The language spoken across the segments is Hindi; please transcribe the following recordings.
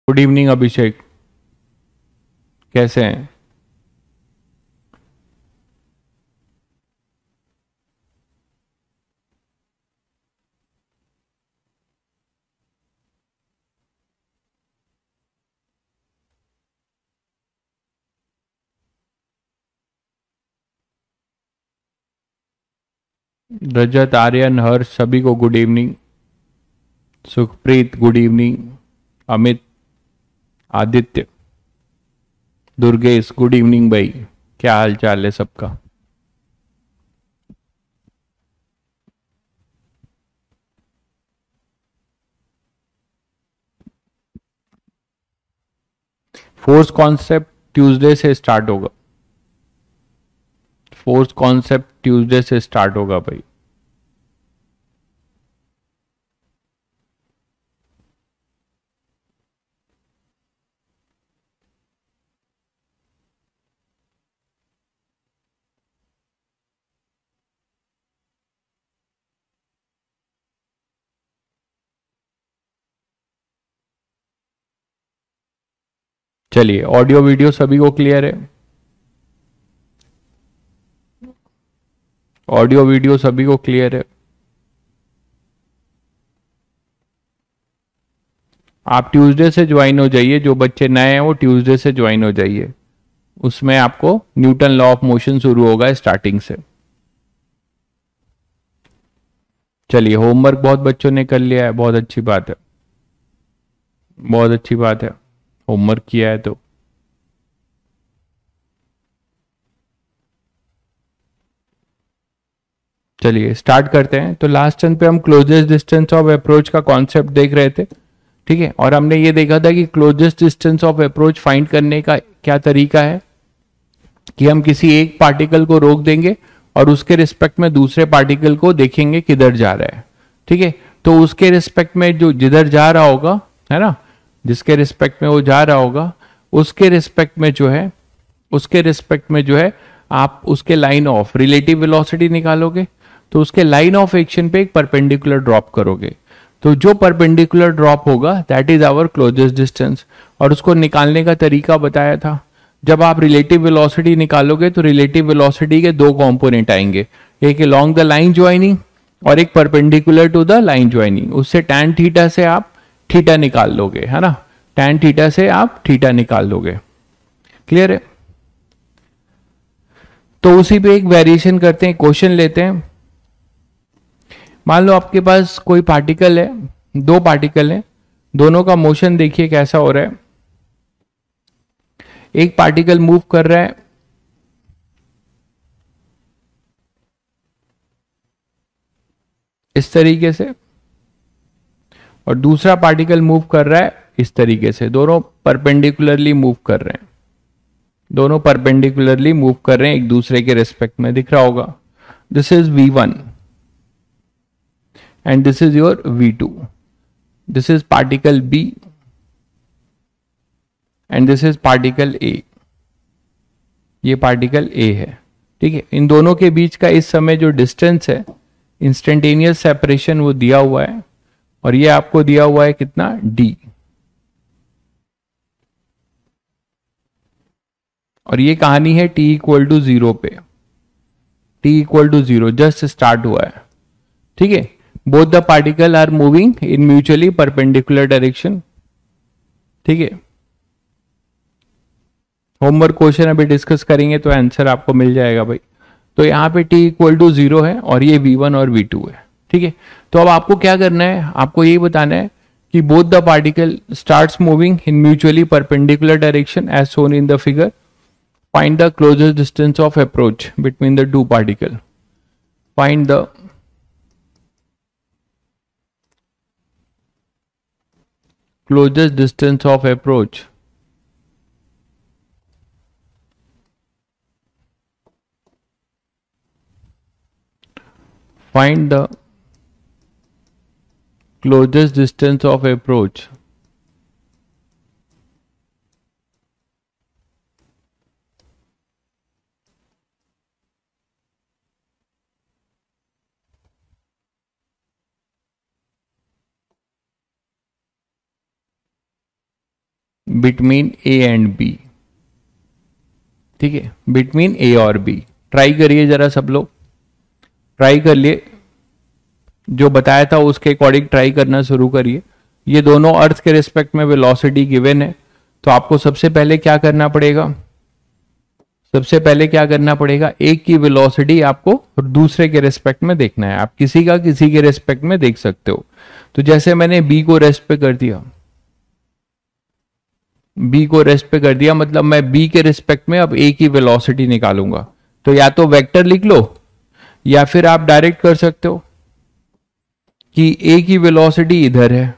गुड इवनिंग अभिषेक, कैसे हैं? रजत, आर्यन, हर्ष, सभी को good evening. Sukhpreet good evening. Amit, Aditya, Durgesh good evening भाई। क्या हाल चाल है सबका? फोर्स कॉन्सेप्ट ट्यूसडे से स्टार्ट होगा। फोर्स कॉन्सेप्ट ट्यूसडे से स्टार्ट होगा भाई। चलिए, ऑडियो वीडियो सभी को क्लियर है? ऑडियो वीडियो सभी को क्लियर है? आप ट्यूसडे से ज्वाइन हो जाइए, जो बच्चे नए हैं वो ट्यूसडे से ज्वाइन हो जाइए। उसमें आपको न्यूटन लॉ ऑफ मोशन शुरू होगा स्टार्टिंग से। चलिए, होमवर्क बहुत बच्चों ने कर लिया है, बहुत अच्छी बात है। बहुत अच्छी बात है, होमवर्क किया है तो। चलिए स्टार्ट करते हैं। तो लास्ट टर्न पे हम क्लोजेस्ट डिस्टेंस ऑफ अप्रोच का कॉन्सेप्ट देख रहे थे, ठीक है। और हमने ये देखा था कि closest distance of approach find करने का क्या तरीका है कि हम किसी एक पार्टिकल को रोक देंगे और उसके रिस्पेक्ट में दूसरे पार्टिकल को देखेंगे किधर जा रहा है, ठीक है। तो उसके रिस्पेक्ट में जो जिधर जा रहा होगा, है ना, जिसके रिस्पेक्ट में वो जा रहा होगा, उसके रिस्पेक्ट में जो है, उसके रिस्पेक्ट में जो है, आप उसके लाइन ऑफ रिलेटिव वेलोसिटी निकालोगे। तो उसके लाइन ऑफ एक्शन पे एक परपेंडिकुलर ड्रॉप करोगे। तो जो परपेंडिकुलर ड्रॉप होगा that is our closest distance. और उसको निकालने का तरीका बताया था। जब आप रिलेटिव वेलोसिटी निकालोगे तो रिलेटिव वेलोसिटी के दो कंपोनेंट आएंगे, एक अलोंग द लाइन ज्वाइनिंग और एक perpendicular to the line joining. उससे टैन थीटा से आप थीटा निकाल लोगे, है ना। टैन थीटा से आप थीटा निकाल लोगे। क्लियर है? तो उसी पे एक वेरिएशन करते हैं, क्वेश्चन लेते हैं। मान लो आपके पास कोई पार्टिकल है, दो पार्टिकल है, दोनों का मोशन देखिए कैसा हो रहा है। एक पार्टिकल मूव कर रहा है इस तरीके से और दूसरा पार्टिकल मूव कर रहा है इस तरीके से। दोनों परपेंडिकुलरली मूव कर रहे हैं, दोनों परपेंडिकुलरली मूव कर रहे हैं एक दूसरे के रिस्पेक्ट में, दिख रहा होगा। This is V1 and this is your V2। This is particle B and this is particle A। ये पार्टिकल A है, ठीक है। इन दोनों के बीच का इस समय जो डिस्टेंस है, इंस्टेंटेनियस सेपरेशन, वो दिया हुआ है। और ये आपको दिया हुआ है कितना, D। और ये कहानी है t इक्वल टू 0 पे। t equal to 0 just start हुआ है, ठीक है। Both the particle are moving in mutually perpendicular direction, ठीक है। होमवर्क क्वेश्चन अभी डिस्कस करेंगे तो आंसर आपको मिल जाएगा भाई। तो यहाँ पे t इक्वल टू 0 है और ये V1 और V2 है, ठीक है। तो अब आपको क्या करना है, आपको ये बताना है कि both the particle starts moving in mutually perpendicular direction as shown in the figure. Find the closest distance of approach between the two particle. Find the closest distance of approach find the closest distance of approach between A and B, ठीक है, बिटवीन ए और बी। ट्राई करिए जरा सब लोग, ट्राई कर लिए, जो बताया था उसके अकॉर्डिंग ट्राई करना शुरू करिए। ये दोनों अर्थ के रिस्पेक्ट में वेलोसिटी गिवन है, तो आपको सबसे पहले क्या करना पड़ेगा, सबसे पहले क्या करना पड़ेगा, एक की वेलोसिटी आपको दूसरे के रिस्पेक्ट में देखना है। आप किसी का किसी के रिस्पेक्ट में देख सकते हो। तो जैसे मैंने बी को रेस्ट पे कर दिया, बी को रेस्ट पे कर दिया, मतलब मैं बी के रिस्पेक्ट में अब ए की वेलोसिटी निकालूंगा। तो या तो वेक्टर लिख लो या फिर आप डायरेक्ट कर सकते हो कि ए की वेलोसिटी इधर है,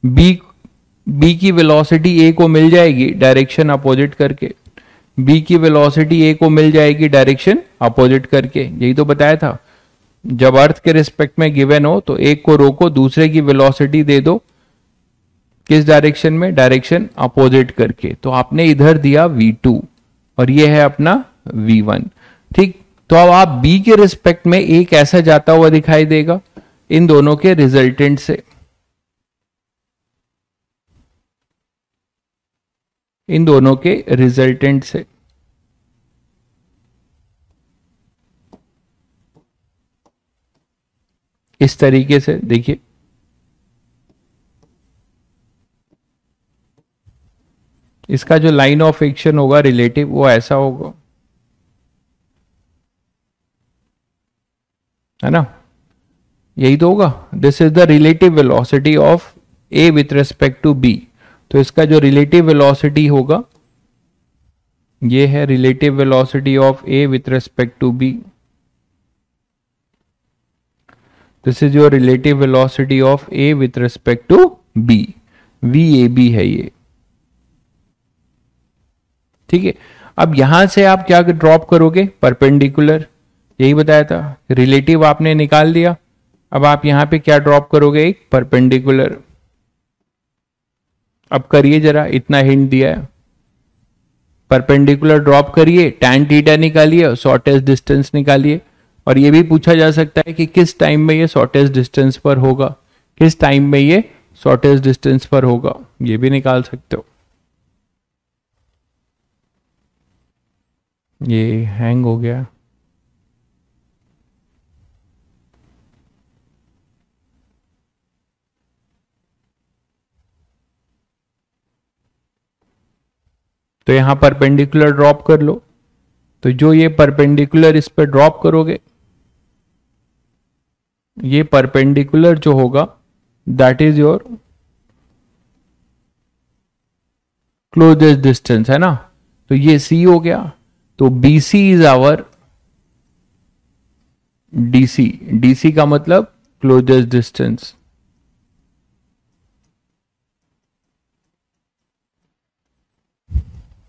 बी की वेलोसिटी ए को मिल जाएगी डायरेक्शन अपोजिट करके, बी की वेलोसिटी ए को मिल जाएगी डायरेक्शन अपोजिट करके। यही तो बताया था, जब अर्थ के रिस्पेक्ट में गिवन हो तो एक को रोको, दूसरे की वेलोसिटी दे दो, किस डायरेक्शन में, डायरेक्शन अपोजिट करके। तो आपने इधर दिया v2 और ये है अपना v1, ठीक। तो अब आप b के रिस्पेक्ट में ए कैसा जाता हुआ दिखाई देगा, इन दोनों के रिजल्टेंट से, इन दोनों के रिजल्टेंट से। इस तरीके से देखिए, इसका जो लाइन ऑफ एक्शन होगा रिलेटिव वो ऐसा होगा, है ना, यही तो होगा। This is the relative velocity of A with respect to B. तो इसका जो रिलेटिव वेलोसिटी होगा ये है relative velocity of A with respect to B. This is your relative velocity of A with respect to B, V A B है ये, ठीक है। अब यहां से आप क्या ड्रॉप करोगे, परपेंडिकुलर, यही बताया था, रिलेटिव आपने निकाल दिया। अब आप यहां पे क्या ड्रॉप करोगे, एक परपेंडिकुलर। अब करिए जरा, इतना हिंट दिया है, परपेंडिकुलर ड्रॉप करिए, टैन थीटा निकालिए, शॉर्टेस्ट डिस्टेंस निकालिए। और ये भी पूछा जा सकता है कि किस टाइम में ये शॉर्टेस्ट डिस्टेंस पर होगा, किस टाइम में ये शॉर्टेस्ट डिस्टेंस पर होगा, ये भी निकाल सकते हो। ये हैंग हो गया, तो यहां परपेंडिकुलर ड्रॉप कर लो। तो जो ये परपेंडिकुलर इस पर ड्रॉप करोगे, ये परपेंडिकुलर जो होगा that is your closest distance, है ना। तो ये सी हो गया, तो BC is our DC, DC का मतलब क्लोजेस्ट डिस्टेंस।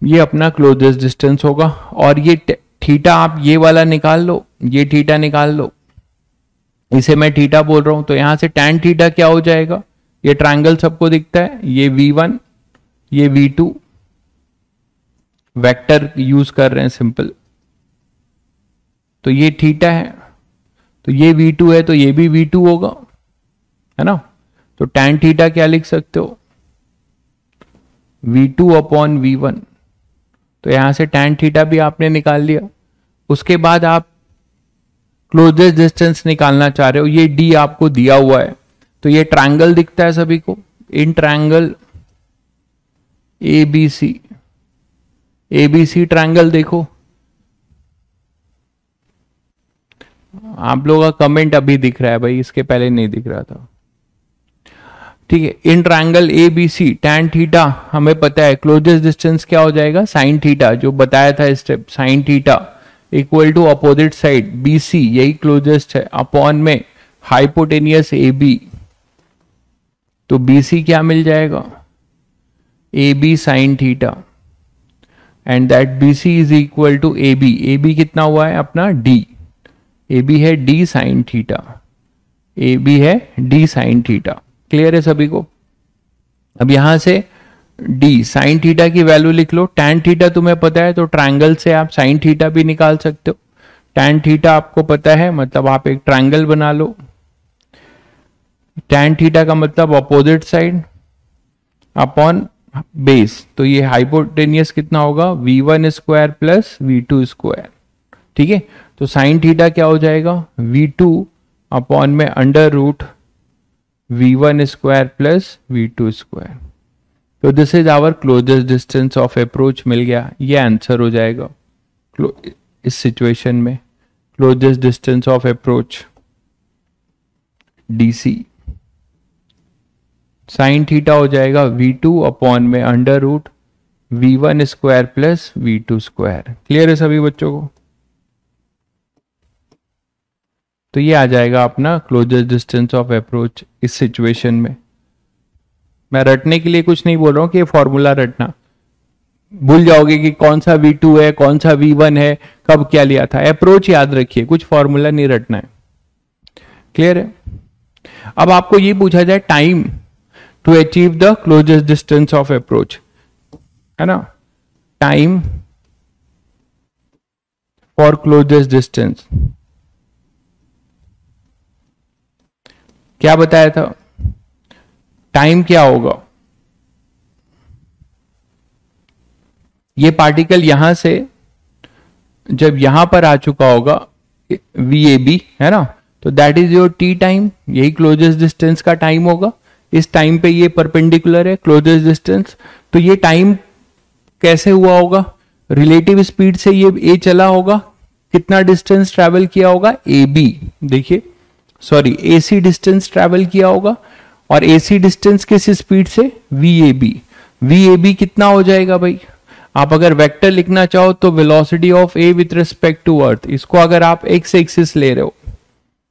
ये अपना क्लोजेस्ट डिस्टेंस होगा। और ये थीटा आप ये वाला निकाल लो, ये थीटा निकाल लो, इसे मैं थीटा बोल रहा हूं। तो यहां से टैन थीटा क्या हो जाएगा, ये ट्रायंगल सबको दिखता है, ये V1 ये V2, वेक्टर यूज कर रहे हैं सिंपल। तो ये थीटा है, तो ये V2 है, तो ये भी V2 होगा, है ना। तो टैन थीटा क्या लिख सकते हो, V2 अपॉन V1। तो यहां से टैन थीटा भी आपने निकाल लिया। उसके बाद आप क्लोजेस्ट डिस्टेंस निकालना चाह रहे हो, ये D आपको दिया हुआ है। तो ये ट्रायंगल दिखता है सभी को, in triangle ABC, ABC triangle देखो। आप लोगों का कमेंट अभी दिख रहा है भाई, इसके पहले नहीं दिख रहा था, ठीक है। In triangle ABC tan theta हमें पता है, क्लोजेस्ट डिस्टेंस क्या हो जाएगा, साइन थीटा, जो बताया था step, sine theta equal to opposite side BC, यही क्लोजेस्ट है, अपॉन में हाइपोटेनियस AB। तो BC क्या मिल जाएगा, AB sine theta, and that BC is equal to AB। AB कितना हुआ है अपना D, AB है D साइन थीटा, AB है D साइन थीटा। क्लियर है सभी को। अब यहां से D साइन थीटा की वैल्यू लिख लो। टैन थीटा तुम्हें पता है, तो ट्रायंगल से आप साइन थीटा भी निकाल सकते हो। टैन थीटा आपको पता है, मतलब आप एक ट्रायंगल बना लो। टैन थीटा का मतलब अपोजिट साइड अपॉन बेस, तो ये हाइपोटेनियस कितना होगा, v1 square plus v2 square. ठीक है, तो साइन थीटा क्या हो जाएगा, v2 अपॉन में under root v1 square plus v2 square. तो this is our closest distance of approach, मिल गया, ये आंसर हो जाएगा इस सिचुएशन में, closest distance of approach DC। Sine theta हो जाएगा v2 अपॉन में under root v1 square plus v2 square. Clear है सभी बच्चों को? तो ये आ जाएगा अपना क्लोजेस्ट डिस्टेंस ऑफ अप्रोच इस सिचुएशन में। मैं रटने के लिए कुछ नहीं बोल रहा हूं कि ये फॉर्मूला रटना, भूल जाओगे कि कौन सा v2 है कौन सा v1 है, कब क्या लिया था। अप्रोच याद रखिए, कुछ फॉर्मूला नहीं रटना है। क्लियर है? अब आपको ये पूछा जाए time to achieve the closest distance of approach, है ना, टाइम फॉर क्लोजेस्ट डिस्टेंस क्या बताया था, टाइम क्या होगा, ये पार्टिकल यहां से जब यहां पर आ चुका होगा VAB, है ना, तो that is your T time, यही क्लोजेस्ट डिस्टेंस का टाइम होगा। इस टाइम पे ये परपेंडिकुलर है क्लोजेस्ट डिस्टेंस, तो ये टाइम कैसे हुआ होगा, रिलेटिव स्पीड से ये A चला होगा, कितना डिस्टेंस ट्रेवल किया होगा AB, देखिए सॉरी AC डिस्टेंस ट्रेवल किया होगा, और AC डिस्टेंस किस स्पीड से, VAB। VAB कितना हो जाएगा भाई, आप अगर वेक्टर लिखना चाहो तो velocity of A with respect to earth, इसको अगर आप एक्स एक्सिस ले रहे हो,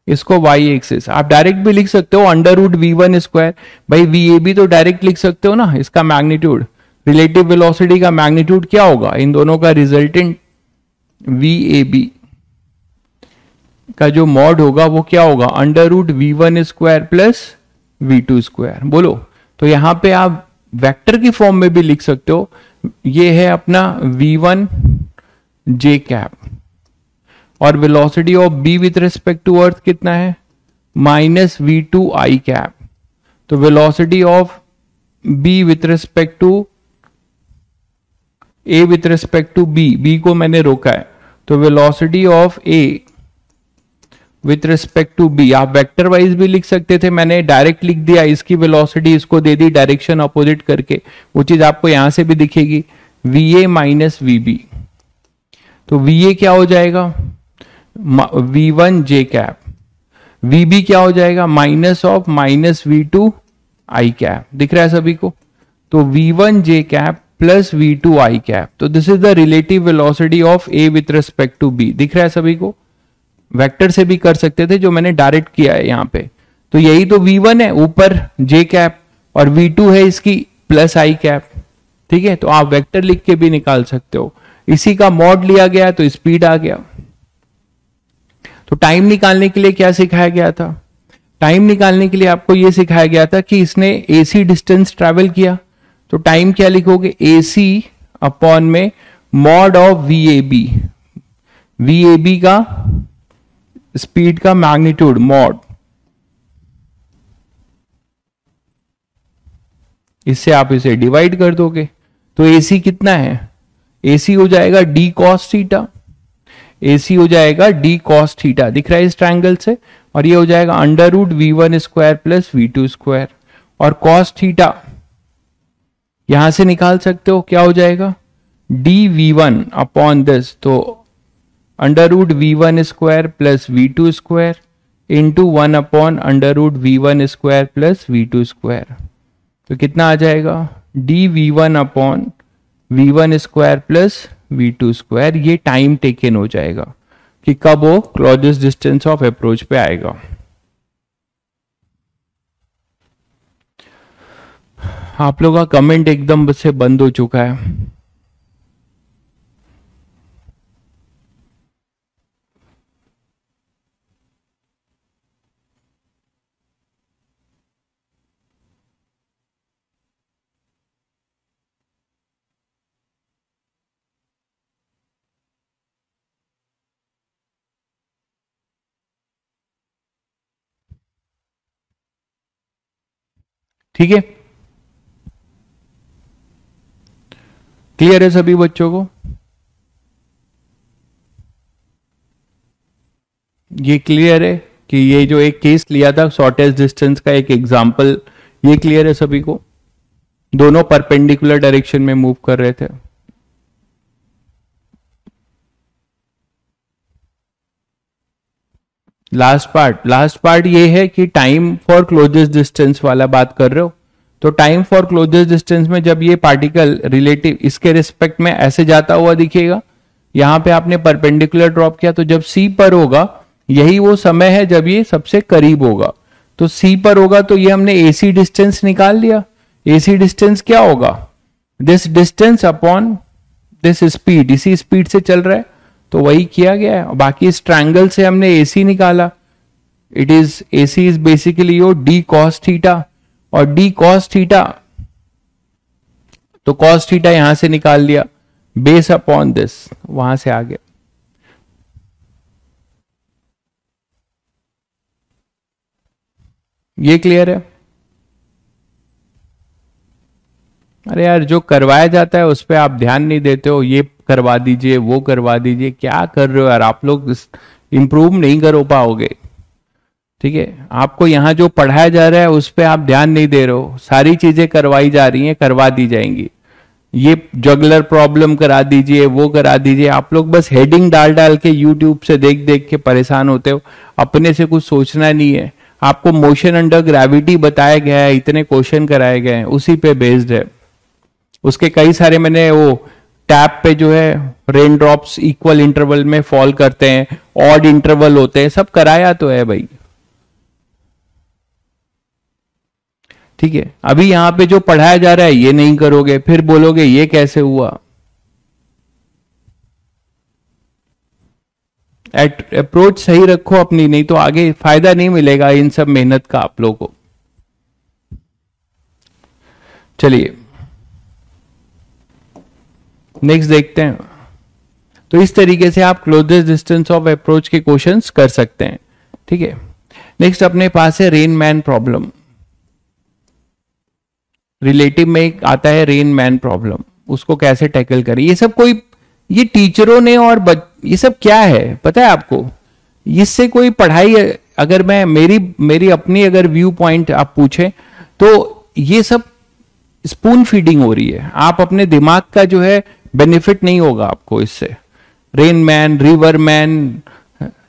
इसको वाई एक्सिस, आप डायरेक्ट भी लिख सकते हो अंडर रूट v1 स्क्वायर। भाई VAB तो डायरेक्ट लिख सकते हो ना, इसका मैग्नीट्यूड, रिलेटिव वेलोसिटी का मैग्नीट्यूड क्या होगा, इन दोनों का रिजल्टेंट VAB का जो मॉड होगा वो क्या होगा, under root v1 square plus v2 square. बोलो, तो यहां पे आप वेक्टर की फॉर्म में भी लिख सकते हो, ये है अपना v1 j कैप, और velocity of B with respect to earth कितना है, माइनस v2 i कैप। तो velocity of B with respect to A with respect to B को मैंने रोका है, तो velocity of A with respect to B, आप वेक्टर वाइज भी लिख सकते थे, मैंने डायरेक्ट लिख दिया, इसकी वेलोसिटी इसको दे दी डायरेक्शन अपोजिट करके, वो चीज आपको यहां से भी दिखेगी, VA माइनस VB। तो VA क्या हो जाएगा, v1 j कैप, VB क्या हो जाएगा, minus of minus v2 i cap. दिख रहा है सभी को? तो v1 j cap plus v2 i cap, तो this is the relative velocity of A with respect to B। दिख रहा है सभी को? वेक्टर से भी कर सकते थे, जो मैंने डायरेक्ट किया है यहां पे। तो यही तो v1 है ऊपर j कैप, और v2 है इसकी प्लस i कैप। ठीक है, तो आप वेक्टर लिख के भी निकाल सकते हो, इसी का मॉड लिया गया तो स्पीड आ गया। तो टाइम निकालने के लिए क्या सिखाया गया था, टाइम निकालने के लिए आपको यह सिखाया गया था कि इसने AC डिस्टेंस ट्रेवल किया, तो टाइम क्या लिखोगे, AC अपॉन में मॉड ऑफ VAB, VAB का स्पीड का मैग्नीट्यूड मॉड, इससे आप इसे डिवाइड कर दोगे, तो AC कितना है, AC हो जाएगा d cos थीटा, AC हो जाएगा d cos थीटा, दिख रहा है इस ट्रायंगल से, और ये हो जाएगा under root v1 square plus v2 square, और cos थीटा यहां से निकाल सकते हो, क्या हो जाएगा, dv1 अपॉन दिस, तो under root v1 square plus v2 square into 1 upon under root v1 square plus v2 square. तो कितना आ जाएगा, dv1 upon v1 square plus v2 square. ये टाइम टेकन हो जाएगा कि कब वो क्लोजेस्ट डिस्टेंस ऑफ अप्रोच पे आएगा। आप लोगों का कमेंट एकदम से बंद हो चुका है। ठीक है, क्लियर है सभी बच्चों को? ये क्लियर है कि ये जो एक केस लिया था शॉर्टेस्ट डिस्टेंस का एक एग्जांपल, ये क्लियर है सभी को? दोनों परपेंडिकुलर डायरेक्शन में मूव कर रहे थे। लास्ट पार्ट ये है कि टाइम फॉर क्लोजेस्ट डिस्टेंस वाला बात कर रहे हो। तो टाइम फॉर क्लोजेस्ट डिस्टेंस में जब ये पार्टिकल रिलेटिव इसके रिस्पेक्ट में ऐसे जाता हुआ दिखेगा, यहां पे आपने परपेंडिकुलर ड्रॉप किया, तो जब सी पर होगा यही वो समय है जब ये सबसे करीब होगा। तो सी पर होगा तो ये हमने एसी डिस्टेंस निकाल लिया। एसी डिस्टेंस क्या होगा? This distance upon this speed, इसी स्पीड से चल रहा है तो वही किया गया है। बाकी इस ट्रायंगल से हमने एसी निकाला, it is AC is basically your D cos theta, और डी कॉस थीटा तो कॉस थीटा यहां से निकाल लिया, बेस अपॉन दिस वहां से आ गया। ये क्लियर है? अरे यार जो करवाया जाता है उस पर आप ध्यान नहीं देते हो, ये करवा दीजिए वो करवा दीजिए, क्या कर रहे हो यार आप लोग? इंप्रूव नहीं कर पाओगे, ठीक है? आपको यहां जो पढ़ाया जा रहा है उस पर आप ध्यान नहीं दे रहे हो, सारी चीजें करवाई जा रही हैं, करवा दी जाएंगी। ये जगलर प्रॉब्लम करा दीजिए, वो करा दीजिए, आप लोग बस हेडिंग डाल डाल के यूट्यूब से देख देख के परेशान होते हो, अपने से कुछ सोचना नहीं है। आपको मोशन अंडर ग्रेविटी बताया गया है, इतने क्वेश्चन कराए गए हैं, उसी पे बेस्ड है। उसके कई सारे मैंने वो टैप पे जो है रेन ड्रॉप्स इक्वल इंटरवल में फॉल करते हैं, ऑड इंटरवल होते हैं, सब कराया तो है भाई, ठीक है? अभी यहां पे जो पढ़ाया जा रहा है ये नहीं करोगे, फिर बोलोगे ये कैसे हुआ। अप्रोच सही रखो अपनी, नहीं तो आगे फायदा नहीं मिलेगा इन सब मेहनत का आप लोगों को। चलिए नेक्स्ट देखते हैं। तो इस तरीके से आप क्लोजेस्ट डिस्टेंस ऑफ अप्रोच के क्वेश्चंस कर सकते हैं, ठीक है? नेक्स्ट अपने पास है रेन मैन प्रॉब्लम। रिलेटिव में एक आता है रेन मैन प्रॉब्लम, उसको कैसे टैकल करें। ये सब कोई ये टीचरों ने और ये सब क्या है पता है आपको? इससे कोई पढ़ाई, अगर मैं मेरी अपनी अगर व्यू पॉइंट आप पूछें तो ये सब स्पून फीडिंग हो रही है। आप अपने दिमाग का जो है बेनिफिट नहीं होगा आपको इससे। रेन मैन, रिवर मैन,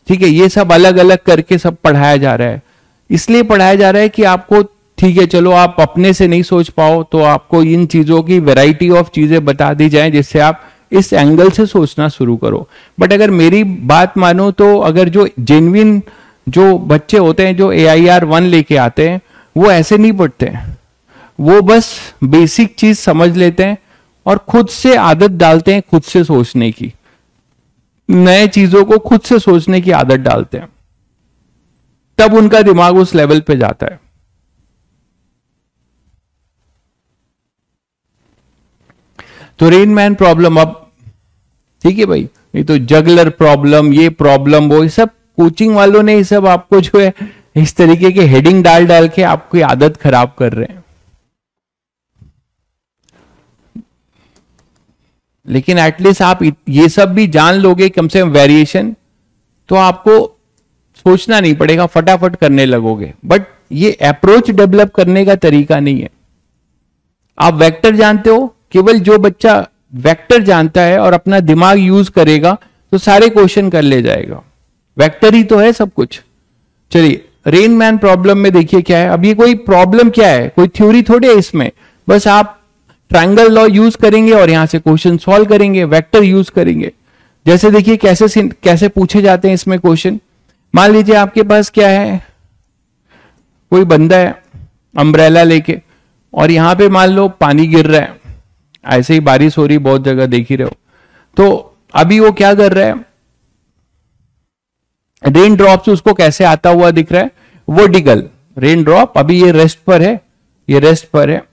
ठीक है, ये सब अलग अलग करके सब पढ़ाया जा रहा है। इसलिए पढ़ाया जा रहा है कि आपको, ठीक है चलो आप अपने से नहीं सोच पाओ तो आपको इन चीजों की वैरायटी ऑफ चीजें बता दी जाए जिससे आप इस एंगल से सोचना शुरू करो। बट अगर मेरी बात मानो तो अगर जो जेन्युइन जो बच्चे होते हैं जो AIR 1 लेके आते हैं वो ऐसे नहीं पढ़ते हैं, वो बस बेसिक चीज समझ लेते हैं और खुद से आदत डालते हैं खुद से सोचने की, नए चीजों को खुद से सोचने की आदत डालते हैं, तब उनका दिमाग उस लेवल पे जाता है। तो रेन मैन प्रॉब्लम, अब ठीक है भाई, ये तो जगलर प्रॉब्लम, ये प्रॉब्लम, वो सब कोचिंग वालों ने ये सब आपको जो है इस तरीके के हेडिंग डाल डाल के आपकी आदत खराब कर रहे हैं। लेकिन एटलीस्ट आप ये सब भी जान लोगे कम से कम वेरिएशन, तो आपको सोचना नहीं पड़ेगा, फटाफट करने लगोगे। बट ये अप्रोच डेवलप करने का तरीका नहीं है। आप वेक्टर जानते हो, केवल जो बच्चा वेक्टर जानता है और अपना दिमाग यूज करेगा तो सारे क्वेश्चन कर ले जाएगा। वेक्टर ही तो है सब कुछ। चलिए रेन मैन प्रॉब्लम में देखिए क्या है। अब ये कोई प्रॉब्लम क्या है, कोई थ्योरी थोड़ी है इसमें, बस आप ट्रायंगल लॉ यूज करेंगे और यहां से क्वेश्चन सॉल्व करेंगे, वेक्टर यूज करेंगे। जैसे देखिए कैसे पूछे जाते हैं इसमें क्वेश्चन। मान लीजिए आपके पास क्या है, कोई बंदा है अम्ब्रेला लेके और यहां पे मान लो पानी गिर रहा है, ऐसे ही बारिश हो रही, बहुत जगह देख ही रहे हो। तो अभी वो क्या कर रहा है, रेन ड्रॉप से उसको कैसे आता हुआ दिख रहा है, वर्टिकल रेन ड्रॉप। अभी ये रेस्ट पर है, ये रेस्ट पर है,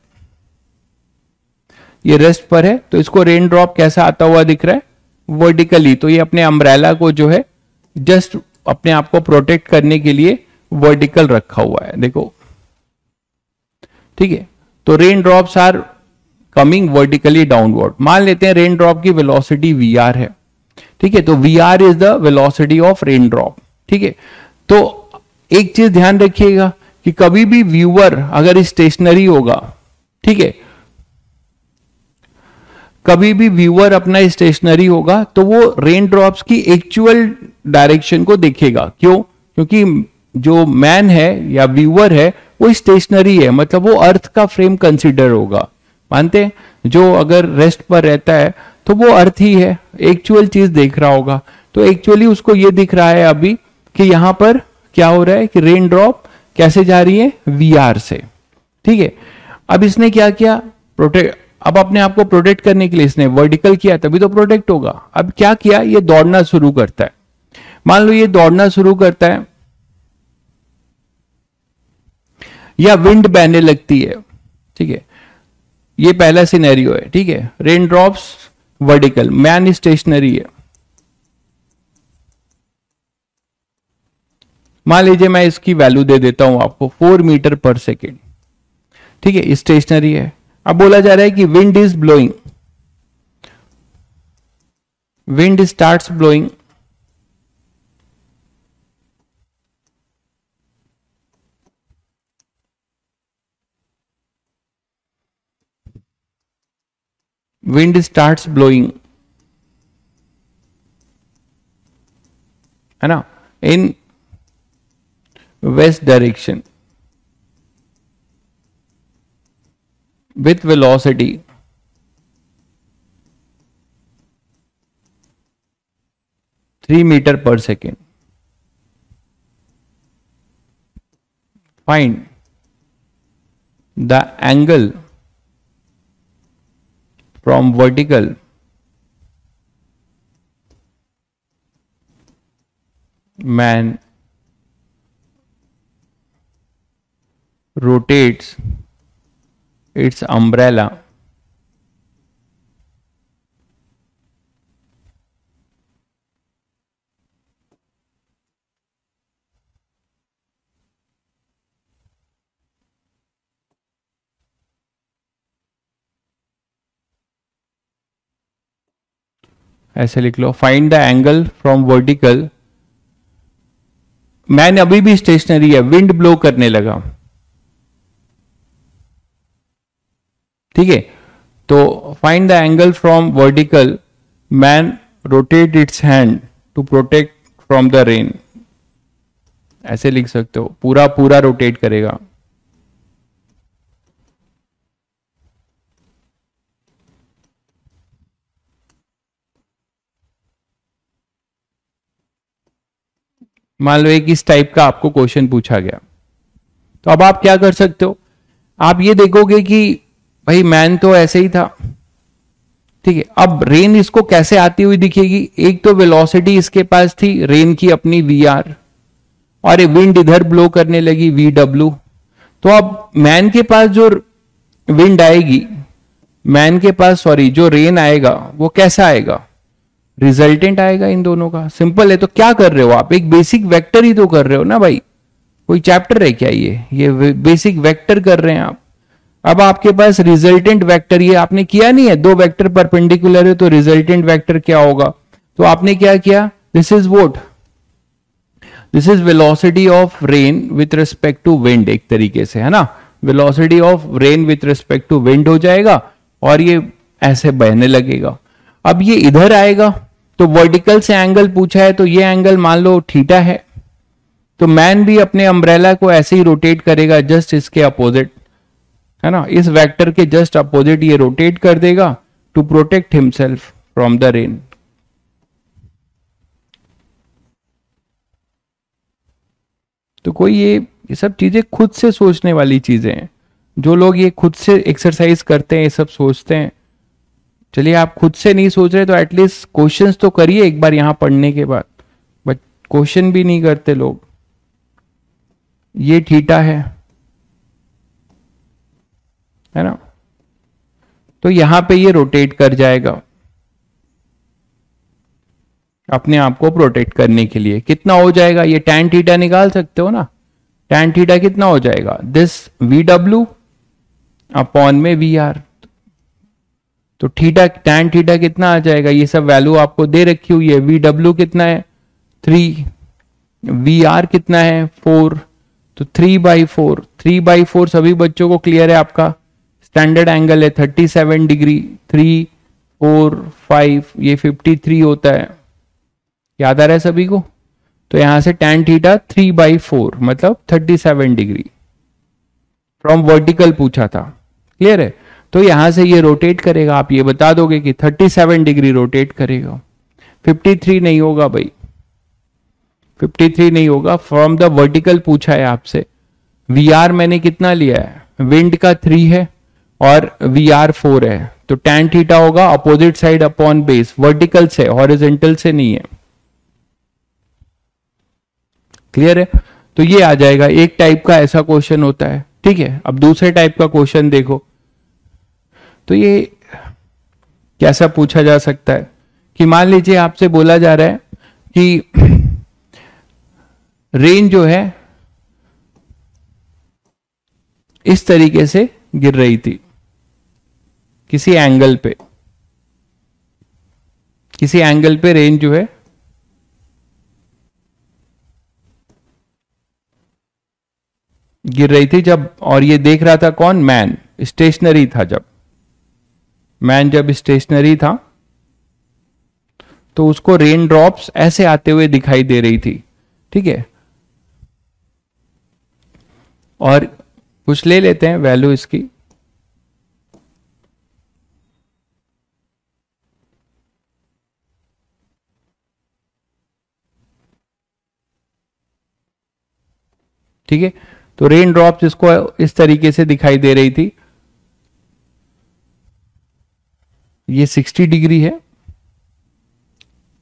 ये रेस्ट पर है, तो इसको रेन ड्रॉप कैसा आता हुआ दिख रहा है, वर्टिकली। तो ये अपने अम्ब्रेला को जो है जस्ट अपने आप को प्रोटेक्ट करने के लिए वर्टिकल रखा हुआ है, देखो, ठीक है। तो rain drops are coming vertically downward. मान लेते हैं रेन ड्रॉप की वेलोसिटी वी आर है, ठीक है, तो V R is the velocity of rain drop, ठीक है। तो एक चीज ध्यान रखिएगा कि कभी भी व्यूअर अगर स्टेशनरी होगा, ठीक है, कभी भी व्यूअर अपना स्टेशनरी होगा तो वो रेन ड्रॉप्स की एक्चुअल डायरेक्शन को देखेगा। क्यों? क्योंकि जो मैन है या व्यूअर है वो स्टेशनरी है, मतलब वो अर्थ का फ्रेम कंसिडर होगा। मानते हैं? जो अगर रेस्ट पर रहता है तो वो अर्थ ही है, एक्चुअल चीज देख रहा होगा। तो एक्चुअली उसको ये दिख रहा है अभी कि यहां पर क्या हो रहा है कि रेन ड्रॉप कैसे जा रही है, वी आर से, ठीक है। अब इसने क्या किया, प्रोटेक्ट, अब अपने आप को प्रोटेक्ट करने के लिए इसने वर्टिकल किया, तभी तो प्रोटेक्ट होगा। अब क्या किया, ये दौड़ना शुरू करता है। मान लो ये दौड़ना शुरू करता है या विंड बहने लगती है, ठीक है, ये पहला सिनेरियो है, ठीक है। Rain drops vertical, man stationary है। मान लीजिए मैं इसकी वैल्यू दे देता हूं आपको 4 मीटर पर सेकेंड, ठीक है, स्टेशनरी है। अब बोला जा रहा है कि wind is blowing, wind starts blowing, wind starts blowing, है ना, in west direction with velocity 3 meter per second. Find the angle from vertical man rotates its umbrella ऐसे लिख लो, find the angle from vertical, man अभी भी स्टेशनरी है, विंड ब्लो करने लगा, ठीक है, तो find the angle from vertical, man rotate its hand to protect from the rain, ऐसे लिख सकते हो, पूरा पूरा रोटेट करेगा। मान लो एक इस टाइप का आपको क्वेश्चन पूछा गया, तो अब आप क्या कर सकते हो, आप ये देखोगे कि भाई मैन तो ऐसे ही था, ठीक है, अब रेन इसको कैसे आती हुई दिखेगी, एक तो वेलोसिटी इसके पास थी रेन की अपनी वी आर, और ये विंड इधर ब्लो करने लगी वी डब्ल्यू, तो अब मैन के पास जो विंड आएगी, मैन के पास सॉरी जो रेन आएगा वो कैसा आएगा, रिजल्टेंट आएगा इन दोनों का। सिंपल है, तो क्या कर रहे हो आप, एक बेसिक वेक्टर ही तो कर रहे हो ना भाई, कोई चैप्टर है क्या, ये बेसिक वेक्टर कर रहे हैं आप। अब आपके पास रिजल्टेंट वेक्टर, ये आपने किया नहीं है, दो वेक्टर परपेंडिकुलर है तो रिजल्टेंट वेक्टर क्या होगा, तो आपने क्या किया, this is what, this is velocity of rain with respect to wind, एक तरीके से, है ना, velocity of rain with respect to wind हो जाएगा और ये ऐसे बहने लगेगा। अब ये इधर आएगा तो वर्टिकल से एंगल पूछा है, तो ये एंगल मान लो थीटा है, तो मैन भी अपने अम्ब्रेला को ऐसे ही रोटेट करेगा, जस्ट इसके अपोजिट, है ना, इस वेक्टर के जस्ट अपोजिट ये रोटेट कर देगा to protect himself from the rain. तो कोई ये सब चीजें खुद से सोचने वाली चीजें हैं, जो लोग ये खुद से एक्सरसाइज करते हैं, ये सब सोचते हैं। चलिए आप खुद से नहीं सोच रहे तो एटलीस्ट क्वेश्चंस तो करिए एक बार यहां पढ़ने के बाद, बट क्वेश्चन भी नहीं करते लोग। ये थीटा है ना, तो यहां पे ये रोटेट कर जाएगा अपने आप को प्रोटेक्ट करने के लिए। कितना हो जाएगा, ये tan थीटा निकाल सकते हो ना, tan थीटा कितना हो जाएगा, दिस वी डब्ल्यू अपॉन में वी आर, तो थीटा टैन थीटा कितना आ जाएगा, ये सब वैल्यू आपको दे रखी हुई है। वी डब्ल्यू कितना है 3, वी आर कितना है 4, तो 3/4, 3/4 सभी बच्चों को क्लियर है। आपका स्टैंडर्ड एंगल है 37 डिग्री, 3 4 5 ये 53 होता है, याद आ रहा है सभी को। तो यहां से tan थीटा 3/4 मतलब 37 डिग्री फ्रॉम वर्टिकल पूछा था, क्लियर है। तो यहां से ये रोटेट करेगा, आप ये बता दोगे कि 37 डिग्री रोटेट करेगा, 53 नहीं होगा भाई, 53 नहीं होगा। फ्रॉम द वर्टिकल पूछा है आपसे। वी आर मैंने कितना लिया है, विंड का 3 है और वी आर 4 है, तो tan थीटा होगा opposite side upon base, vertical से, हॉरिजॉन्टल से नहीं है, क्लियर है। तो ये आ जाएगा, एक टाइप का ऐसा क्वेश्चन होता है, ठीक है। अब दूसरे टाइप का क्वेश्चन देखो, तो ये कैसा पूछा जा सकता है कि मान लीजिए आपसे बोला जा रहा है कि रेन जो है इस तरीके से गिर रही थी किसी एंगल पे, किसी एंगल पे रेन जो है गिर रही थी जब, और ये देख रहा था कौन, मैन, स्टेशनरी था जब, मैन जब स्टेशनरी था तो उसको रेन ड्रॉप्स ऐसे आते हुए दिखाई दे रही थी, ठीक है। और कुछ ले लेते हैं वैल्यू इसकी, ठीक है। तो रेन ड्रॉप्स इसको इस तरीके से दिखाई दे रही थी, ये 60 डिग्री है,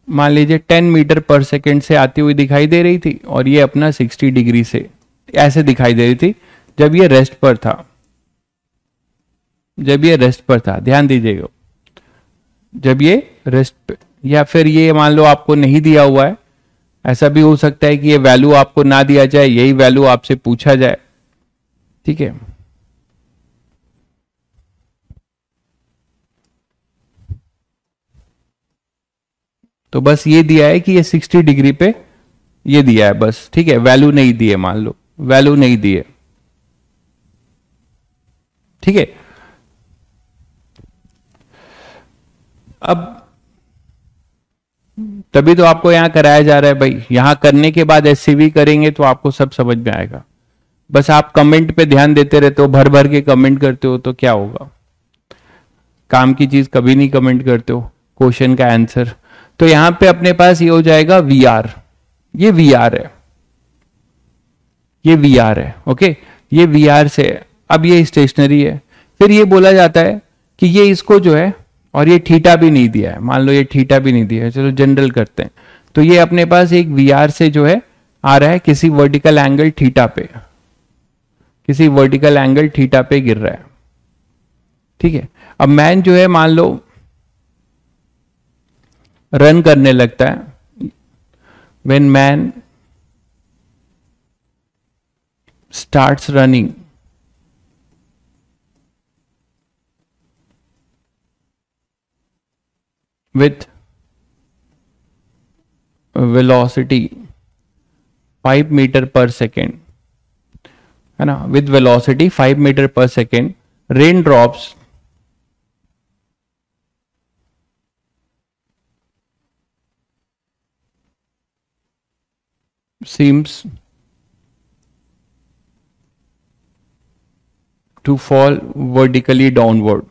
मान लीजिए 10 मीटर पर सेकेंड से आती हुई दिखाई दे रही थी, और ये अपना 60 डिग्री से ऐसे दिखाई दे रही थी जब ये रेस्ट पर था, जब ये रेस्ट पर था, ध्यान दीजिएगा, जब ये रेस्ट पे, या फिर ये मान लो आपको नहीं दिया हुआ है, ऐसा भी हो सकता है कि ये वैल्यू आपको ना दिया जाए, यही वैल्यू आपसे पूछा जाए, ठीक है। तो बस ये दिया है कि ये 60 डिग्री पे ये दिया है बस, ठीक है, वैल्यू नहीं दी है, मान लो वैल्यू नहीं दी है, ठीक है। अब तभी तो आपको यहां कराया जा रहा है भाई, यहां करने के बाद एससीवी करेंगे तो आपको सब समझ में आएगा। बस आप कमेंट पे ध्यान देते रहते हो, भर भर के कमेंट करते हो तो क्या होगा, काम की चीज कभी नहीं कमेंट करते हो, क्वेश्चन का आंसर। तो यहां पे अपने पास ये हो जाएगा वी आर, ये वी आर है, ये वी आर है, ओके, ये वी आर से है। अब ये स्टेशनरी है, फिर ये बोला जाता है कि ये इसको जो है, और ये थीटा भी नहीं दिया है, मान लो ये थीटा भी नहीं दिया है, चलो जनरल करते हैं, तो ये अपने पास एक वी आर से जो है आ रहा है किसी वर्टिकल एंगल थीटा पे, किसी वर्टिकल एंगल थीटा पे गिर रहा है, ठीक है। अब मैन जो है मान लो रन करने लगता है, when man starts running, with velocity 5 metre per second, है ना, with velocity 5 metre per second, rain drops seems to fall vertically downward,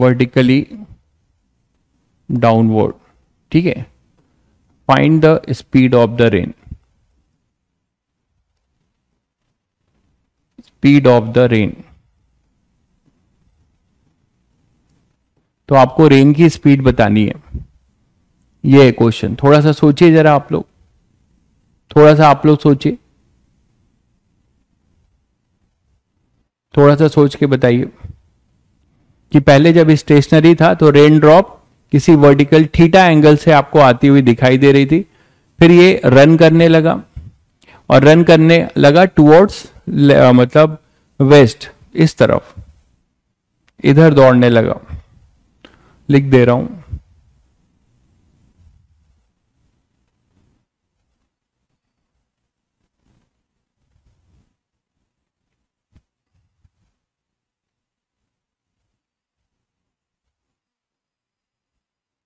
vertically downward, ठीक है। Find the speed of the rain, speed of the rain, तो आपको रेन की स्पीड बतानी है, ये है क्वेश्चन। थोड़ा सा सोचिए जरा आप लोग, थोड़ा सा आप लोग सोचिए, थोड़ा सा सोच के बताइए कि पहले जब स्टेशनरी था तो रेन ड्रॉप किसी वर्टिकल थीटा एंगल से आपको आती हुई दिखाई दे रही थी, फिर ये रन करने लगा, और रन करने लगा टुवर्ड्स मतलब वेस्ट, इस तरफ इधर दौड़ने लगा, लिख दे रहा हूं।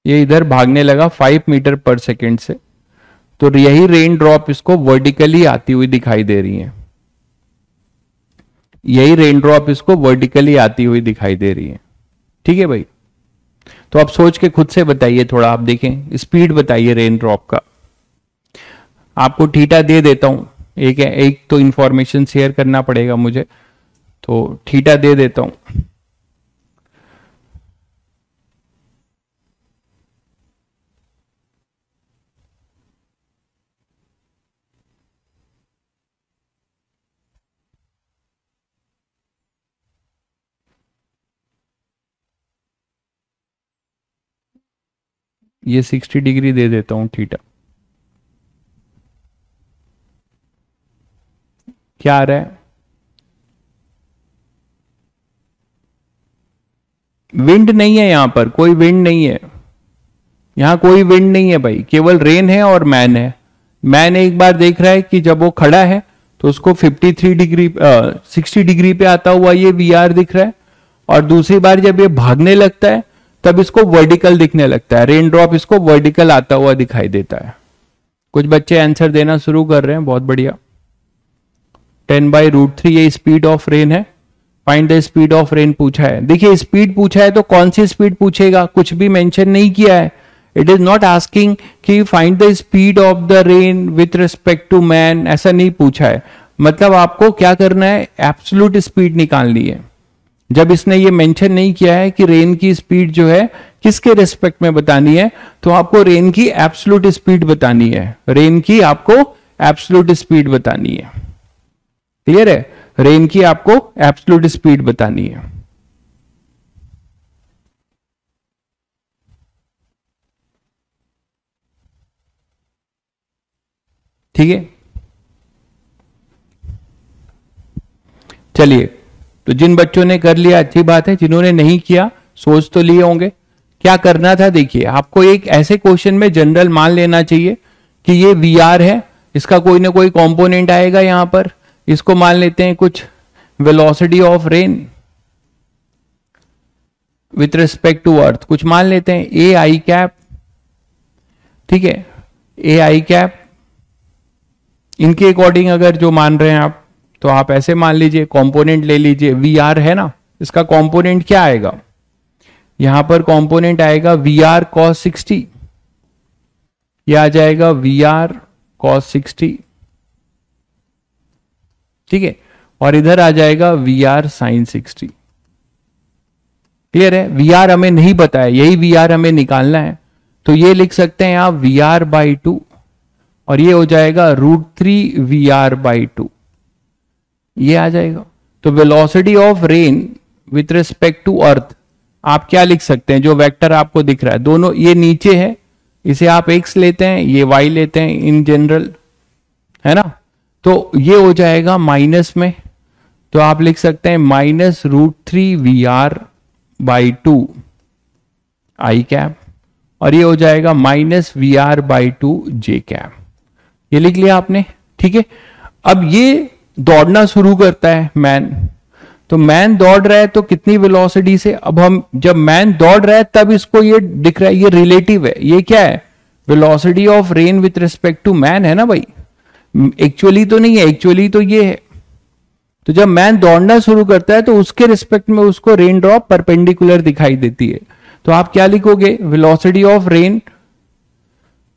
ये इधर भागने लगा 5 मीटर पर सेकेंड से, तो यही रेन ड्रॉप इसको वर्टिकली आती हुई दिखाई दे रही है, यही रेन ड्रॉप इसको वर्टिकली आती हुई दिखाई दे रही है। ठीक है भाई, तो आप सोच के खुद से बताइए, थोड़ा आप देखें, स्पीड बताइए रेन ड्रॉप का। आपको थीटा दे देता हूं, एक तो इंफॉर्मेशन शेयर करना पड़ेगा मुझे, तो थीटा दे देता हूं। ये 60 डिग्री दे देता हूं थीटा। क्या आ रहा है? विंड नहीं है यहां पर, कोई विंड नहीं है, यहां कोई विंड नहीं है भाई, केवल रेन है और मैन है। मैन एक बार देख रहा है कि जब वो खड़ा है तो उसको 53 डिग्री 60 डिग्री पे आता हुआ ये वीआर दिख रहा है, और दूसरी बार जब ये भागने लगता है तब इसको वर्टिकल दिखने लगता है, रेन ड्रॉप इसको वर्टिकल आता हुआ दिखाई देता है। कुछ बच्चे आंसर देना शुरू कर रहे हैं, बहुत बढ़िया। 10/√3 ये स्पीड ऑफ रेन है। Find the speed of rain पूछा है। देखिए स्पीड पूछा है तो कौन सी स्पीड पूछेगा, कुछ भी मेंशन नहीं किया है। इट इज नॉट आस्किंग कि find the speed of the rain with respect to man, ऐसा नहीं पूछा है। मतलब आपको क्या करना है, एब्सोल्यूट स्पीड निकालनी है। जब इसने ये मेंशन नहीं किया है कि रेन की स्पीड जो है किसके रिस्पेक्ट में बतानी है, तो आपको रेन की एब्सोल्यूट स्पीड बतानी है, रेन की आपको एब्सोल्यूट स्पीड बतानी है। क्लियर है? रेन की आपको एब्सोल्यूट स्पीड बतानी है। ठीक है, चलिए, तो जिन बच्चों ने कर लिया अच्छी बात है, जिन्होंने नहीं किया सोच तो लिए होंगे। क्या करना था, देखिए आपको एक ऐसे क्वेश्चन में जनरल मान लेना चाहिए कि ये वी आर है, इसका कोई ना कोई कंपोनेंट आएगा यहां पर, इसको मान लेते हैं कुछ velocity of rain with respect to earth, कुछ मान लेते हैं ए आई कैप। ठीक है, ए आई कैप, इनके अकॉर्डिंग अगर जो मान रहे हैं आप, तो आप ऐसे मान लीजिए, कंपोनेंट ले लीजिए, वी आर है ना, इसका कंपोनेंट क्या आएगा, यहां पर कंपोनेंट आएगा वी आर कॉस 60, यह आ जाएगा वी आर कॉस 60। ठीक है, और इधर आ जाएगा वी आर साइन 60। क्लियर है? वी आर हमें नहीं पता है, यही वी आर हमें निकालना है, तो ये लिख सकते हैं आप वी आर बाई 2, और ये हो जाएगा √3 वी आर बाई 2, ये आ जाएगा। तो velocity of rain with respect to earth आप क्या लिख सकते हैं, जो वेक्टर आपको दिख रहा है, दोनों ये नीचे है, इसे आप x लेते हैं, ये y लेते हैं इन जनरल, है ना, तो ये हो जाएगा माइनस में, तो आप लिख सकते हैं -√3 V R by 2 I cap, और ये हो जाएगा -VR/2 जे कैप। ये लिख लिया आपने। ठीक है, अब ये दौड़ना शुरू करता है मैन, तो मैन दौड़ रहा है तो कितनी वेलोसिटी से, अब हम जब मैन दौड़ रहा है तब इसको ये दिख रहा है, ये रिलेटिव है, ये क्या है, velocity of rain with respect to man है ना भाई, एक्चुअली तो नहीं है, एक्चुअली तो ये है। तो जब मैन दौड़ना शुरू करता है तो उसके रिस्पेक्ट में उसको रेन ड्रॉप परपेंडिकुलर दिखाई देती है, तो आप क्या लिखोगे, वेलोसिटी ऑफ रेन,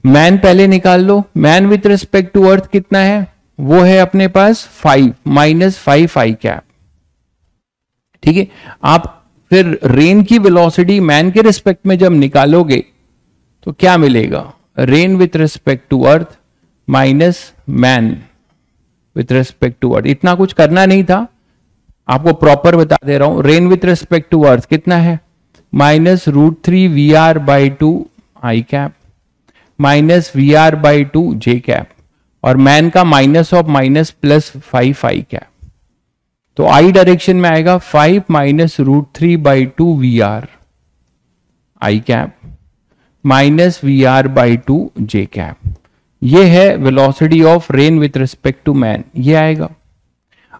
मैन पहले निकाल लो, man with respect to earth कितना है, वो है अपने पास 5 -5 आई कैप। ठीक है, आप फिर रेन की वेलोसिटी मैन के रिस्पेक्ट में जब निकालोगे तो क्या मिलेगा, rain with respect to earth minus man with respect to earth. इतना कुछ करना नहीं था, आपको प्रॉपर बता दे रहा हूं। Rain with respect to earth कितना है, -√3 VR/2 I cap -VR/2 J cap, और मैन का minus of minus +5 I cap. तो आई डायरेक्शन में आएगा 5 minus root 3/2 VR I cap minus VR/2 J cap. ये है velocity of rain with respect to man, ये आएगा।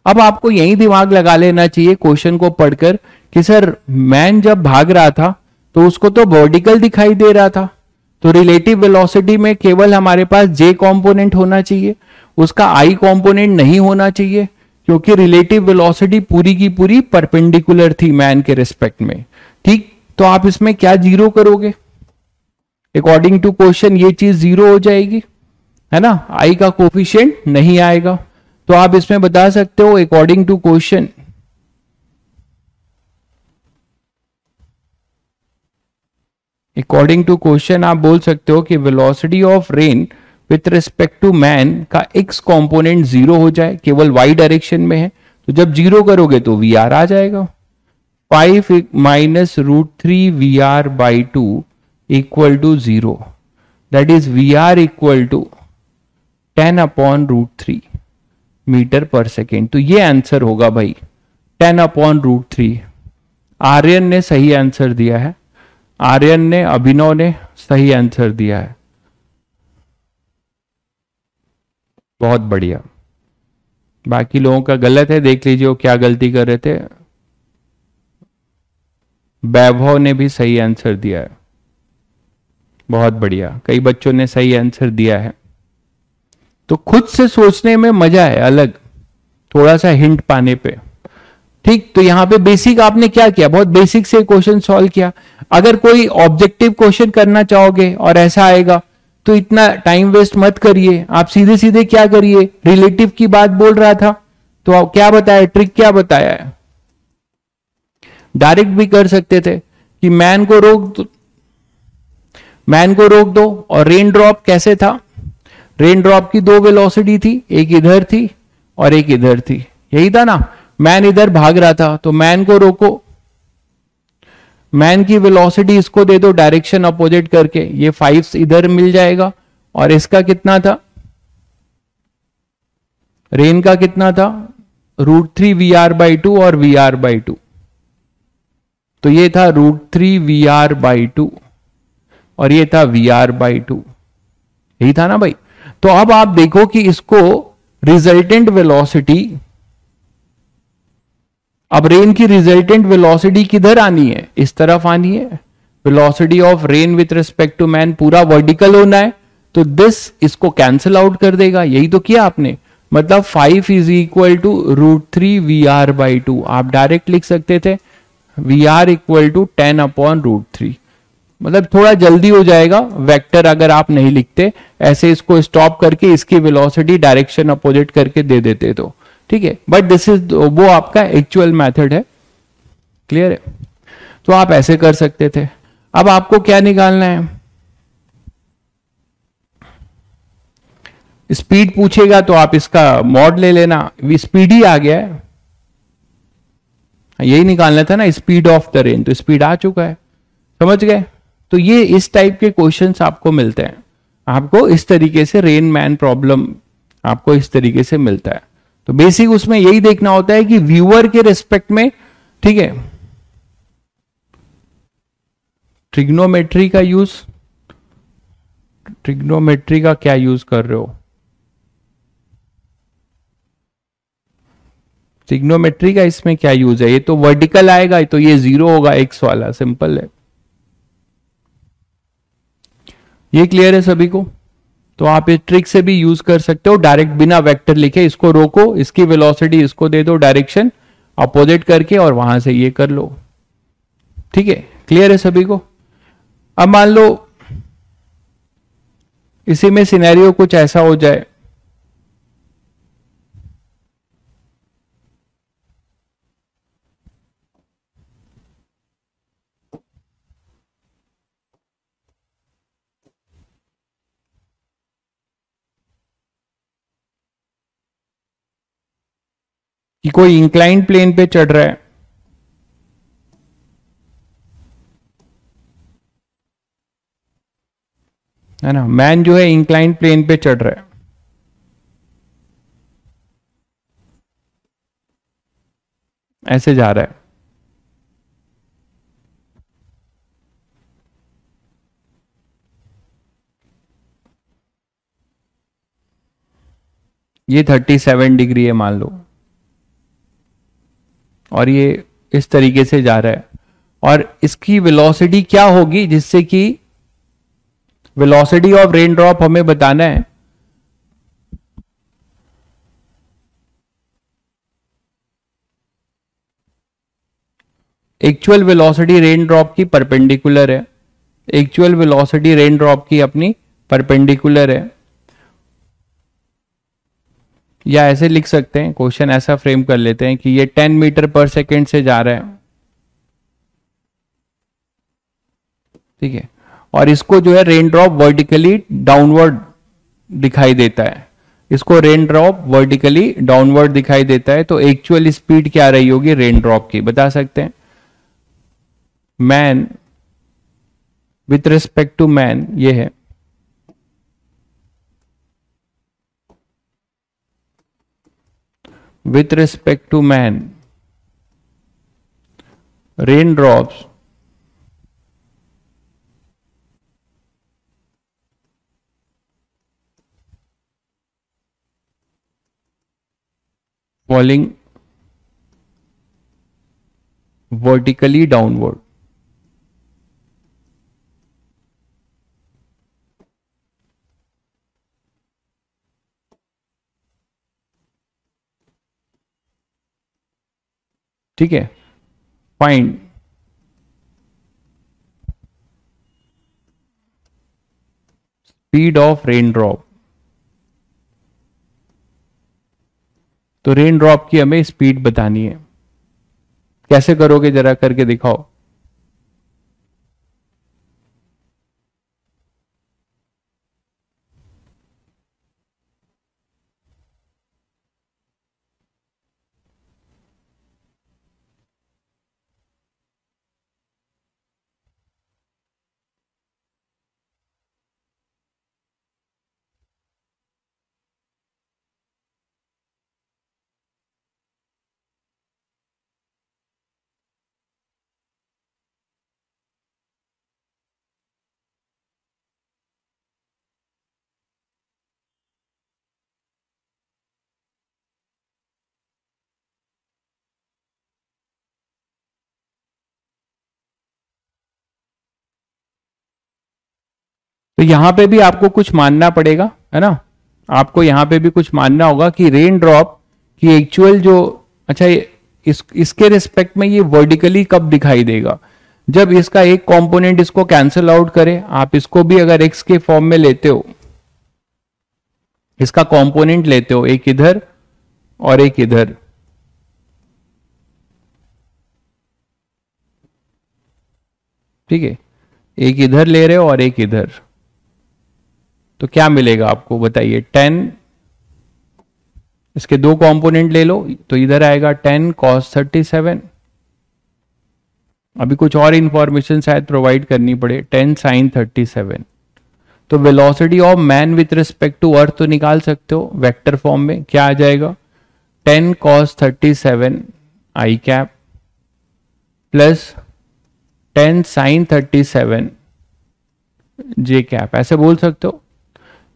अब आपको यही दिमाग लगा लेना चाहिए क्वेश्चन को पढ़कर कि सर मैन जब भाग रहा था तो उसको तो वर्टिकल दिखाई दे रहा था, तो रिलेटिव वेलोसिटी में केवल हमारे पास J कंपोनेंट होना चाहिए, उसका I कंपोनेंट नहीं होना चाहिए, क्योंकि रिलेटिव वेलोसिटी पूरी की पूरी परपेंडिकुलर थी मैन के रिस्पेक्ट में। ठीक, तो आप इसमें क्या जीरो करोगे? अकॉर्डिंग टू क्वेश्चन ये चीज जीरो हो जाएगी, है ना, I का कोफिशिएंट नहीं आएगा। तो आप इसमें बता सकते हो अकॉर्डिंग टू क्वेश्चन आप बोल सकते हो कि velocity of rain with respect to man का x कंपोनेंट जीरो हो जाए, केवल y डायरेक्शन में है, तो जब जीरो करोगे तो VR आ जाएगा। 5 minus root 3 VR/2 equal to 0, that is VR equal to 10/√3 metre per second. तो ये आंसर होगा भाई 10/√3। आर्यन ने सही आंसर दिया है, आर्यन ने, अभिनव ने सही आंसर दिया है, बहुत बढ़िया। बाकी लोगों का गलत है, देख लीजिए वो क्या गलती कर रहे थे। वैभव ने भी सही आंसर दिया है, बहुत बढ़िया, कई बच्चों ने सही आंसर दिया है। तो खुद से सोचने में मजा है अलग, थोड़ा सा हिंट पाने पे। ठीक, तो यहां पे बेसिक आपने क्या किया, बहुत बेसिक से क्वेश्चन सॉल्व किया। अगर कोई ऑब्जेक्टिव क्वेश्चन करना चाहोगे और ऐसा आएगा तो इतना टाइम वेस्ट मत करिए, आप सीधे सीधे क्या करिए, रिलेटिव की बात बोल रहा था तो आप क्या बताया, ट्रिक क्या बताया है, डायरेक्ट भी कर सकते थे कि मैन को रोक दो। और रेन ड्रॉप कैसे था, रेन ड्रॉप की दो वेलोसिटी थी, एक इधर थी और एक इधर थी, यही था ना। मैन इधर भाग रहा था तो मैन को रोको, मैन की वेलोसिटी इसको दे दो डायरेक्शन अपोजिट करके, ये 5 इधर मिल जाएगा। और इसका कितना था, रेन का कितना था, √3 VR/2 और VR/2, तो ये था √3 VR/2 और ये था VR/2, यही था ना भाई। तो अब आप देखो कि इसको रिजल्टेंट वेलोसिटी, अब रेन की रिजल्टेंट वेलोसिटी किधर आनी है, इस तरफ आनी है। Velocity of rain with respect to man पूरा वर्टिकल होना है, तो दिस इसको कैंसिल आउट कर देगा, यही तो किया आपने। मतलब 5 इज इक्वल टू √3 VR/2, आप डायरेक्ट लिख सकते थे VR इक्वल टू 10/√3। मतलब थोड़ा जल्दी हो जाएगा, वेक्टर अगर आप नहीं लिखते, ऐसे इसको स्टॉप करके इसकी वेलोसिटी डायरेक्शन अपोजिट करके दे देते तो ठीक है। बट दिस इज वो आपका एक्चुअल मेथड है, क्लियर है। तो आप ऐसे कर सकते थे। अब आपको क्या निकालना है, स्पीड पूछेगा तो आप इसका मॉड ले लेना, स्पीड ही आ गया है, यही निकालना था ना, स्पीड ऑफ द रेन, तो स्पीड आ चुका है, समझ गए। तो ये इस टाइप के क्वेश्चंस आपको मिलते हैं, आपको इस तरीके से रेन मैन प्रॉब्लम आपको इस तरीके से मिलता है। तो बेसिक उसमें यही देखना होता है कि व्यूअर के रिस्पेक्ट में, ठीक है, ट्रिग्नोमेट्री का यूज, ट्रिग्नोमेट्री का क्या यूज कर रहे हो, ट्रिग्नोमेट्री का इसमें क्या यूज है, ये तो वर्टिकल आएगा तो ये 0 होगा, एक्स वाला, सिंपल है। ये क्लियर है सभी को। तो आप इस ट्रिक से भी यूज कर सकते हो, डायरेक्ट बिना वेक्टर लिखे इसको रोको, इसकी वेलोसिटी इसको दे दो डायरेक्शन अपोजिट करके और वहां से ये कर लो, ठीक है। क्लियर है सभी को। अब मान लो इसी में सिनेरियो कुछ ऐसा हो जाए, कि कोई इंक्लाइंड प्लेन पे चढ़ रहा है ना, मैन जो है इंक्लाइंड प्लेन पे चढ़ रहा है, ऐसे जा रहा है। ये 37 डिग्री है मान लो, और ये इस तरीके से जा रहा है, और इसकी वेलोसिटी क्या होगी, जिससे कि वेलोसिटी ऑफ रेन ड्रॉप हमें बताना है। एक्चुअल वेलोसिटी रेन ड्रॉप की परपेंडिकुलर है, एक्चुअल वेलोसिटी रेन ड्रॉप की अपनी परपेंडिकुलर है, या ऐसे लिख सकते हैं, क्वेश्चन ऐसा फ्रेम कर लेते हैं कि ये 10 मीटर पर सेकेंड से जा रहा है, ठीक है, और इसको जो है रेन ड्रॉप वर्टिकली डाउनवर्ड दिखाई देता है, इसको रेन ड्रॉप वर्टिकली डाउनवर्ड दिखाई देता है, तो एक्चुअल स्पीड क्या रही होगी रेन ड्रॉप की, बता सकते हैं। Man with respect to man ये है, with respect to man, raindrops falling vertically downward। ठीक है, find speed of rain drop. तो रेन ड्रॉप की हमें स्पीड बतानी है, कैसे करोगे जरा करके दिखाओ। तो यहां पे भी आपको कुछ मानना पड़ेगा, है ना, आपको यहां पे भी कुछ मानना होगा कि रेन ड्रॉप की एक्चुअल जो, अच्छा इसके रिस्पेक्ट में ये वर्टिकली कब दिखाई देगा, जब इसका एक कंपोनेंट इसको कैंसिल आउट करे। आप इसको भी अगर एक्स के फॉर्म में लेते हो, इसका कंपोनेंट लेते हो, एक इधर और एक इधर, ठीक है, एक इधर ले रहे हो और एक इधर, तो क्या मिलेगा आपको बताइए। 10, इसके दो कंपोनेंट ले लो, तो इधर आएगा 10 cos 37। अभी कुछ और इंफॉर्मेशन शायद प्रोवाइड करनी पड़े, 10 sin 37। तो velocity of man with respect to earth तो निकाल सकते हो वेक्टर फॉर्म में, क्या आ जाएगा 10 cos 37 आई कैप प्लस 10 sin 37 जे कैप, ऐसे बोल सकते हो।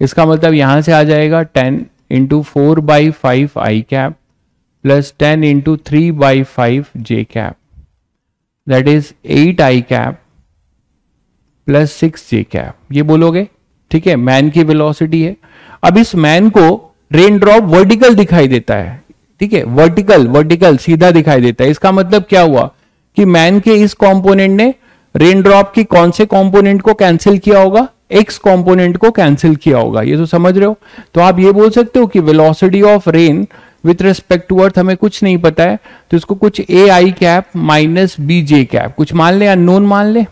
इसका मतलब यहां से आ जाएगा 10 into 4/5 I cap plus 10 into 3/5 J cap, that is 8 I cap plus 6 J cap, ये बोलोगे, ठीक है। मैन की वेलोसिटी है। अब इस मैन को रेन ड्रॉप वर्टिकल दिखाई देता है, ठीक है, वर्टिकल वर्टिकल सीधा दिखाई देता है। इसका मतलब क्या हुआ कि मैन के इस कंपोनेंट ने रेन ड्रॉप की कौन से कंपोनेंट को कैंसिल किया होगा, एक्स कंपोनेंट को कैंसिल किया होगा, ये तो समझ रहे हो। तो आप ये बोल सकते हो कि velocity of rain with respect to earth हमें कुछ नहीं पता है, तो इसको कुछ A I cap minus B J cap कुछ मान ले, अननोन मान ले।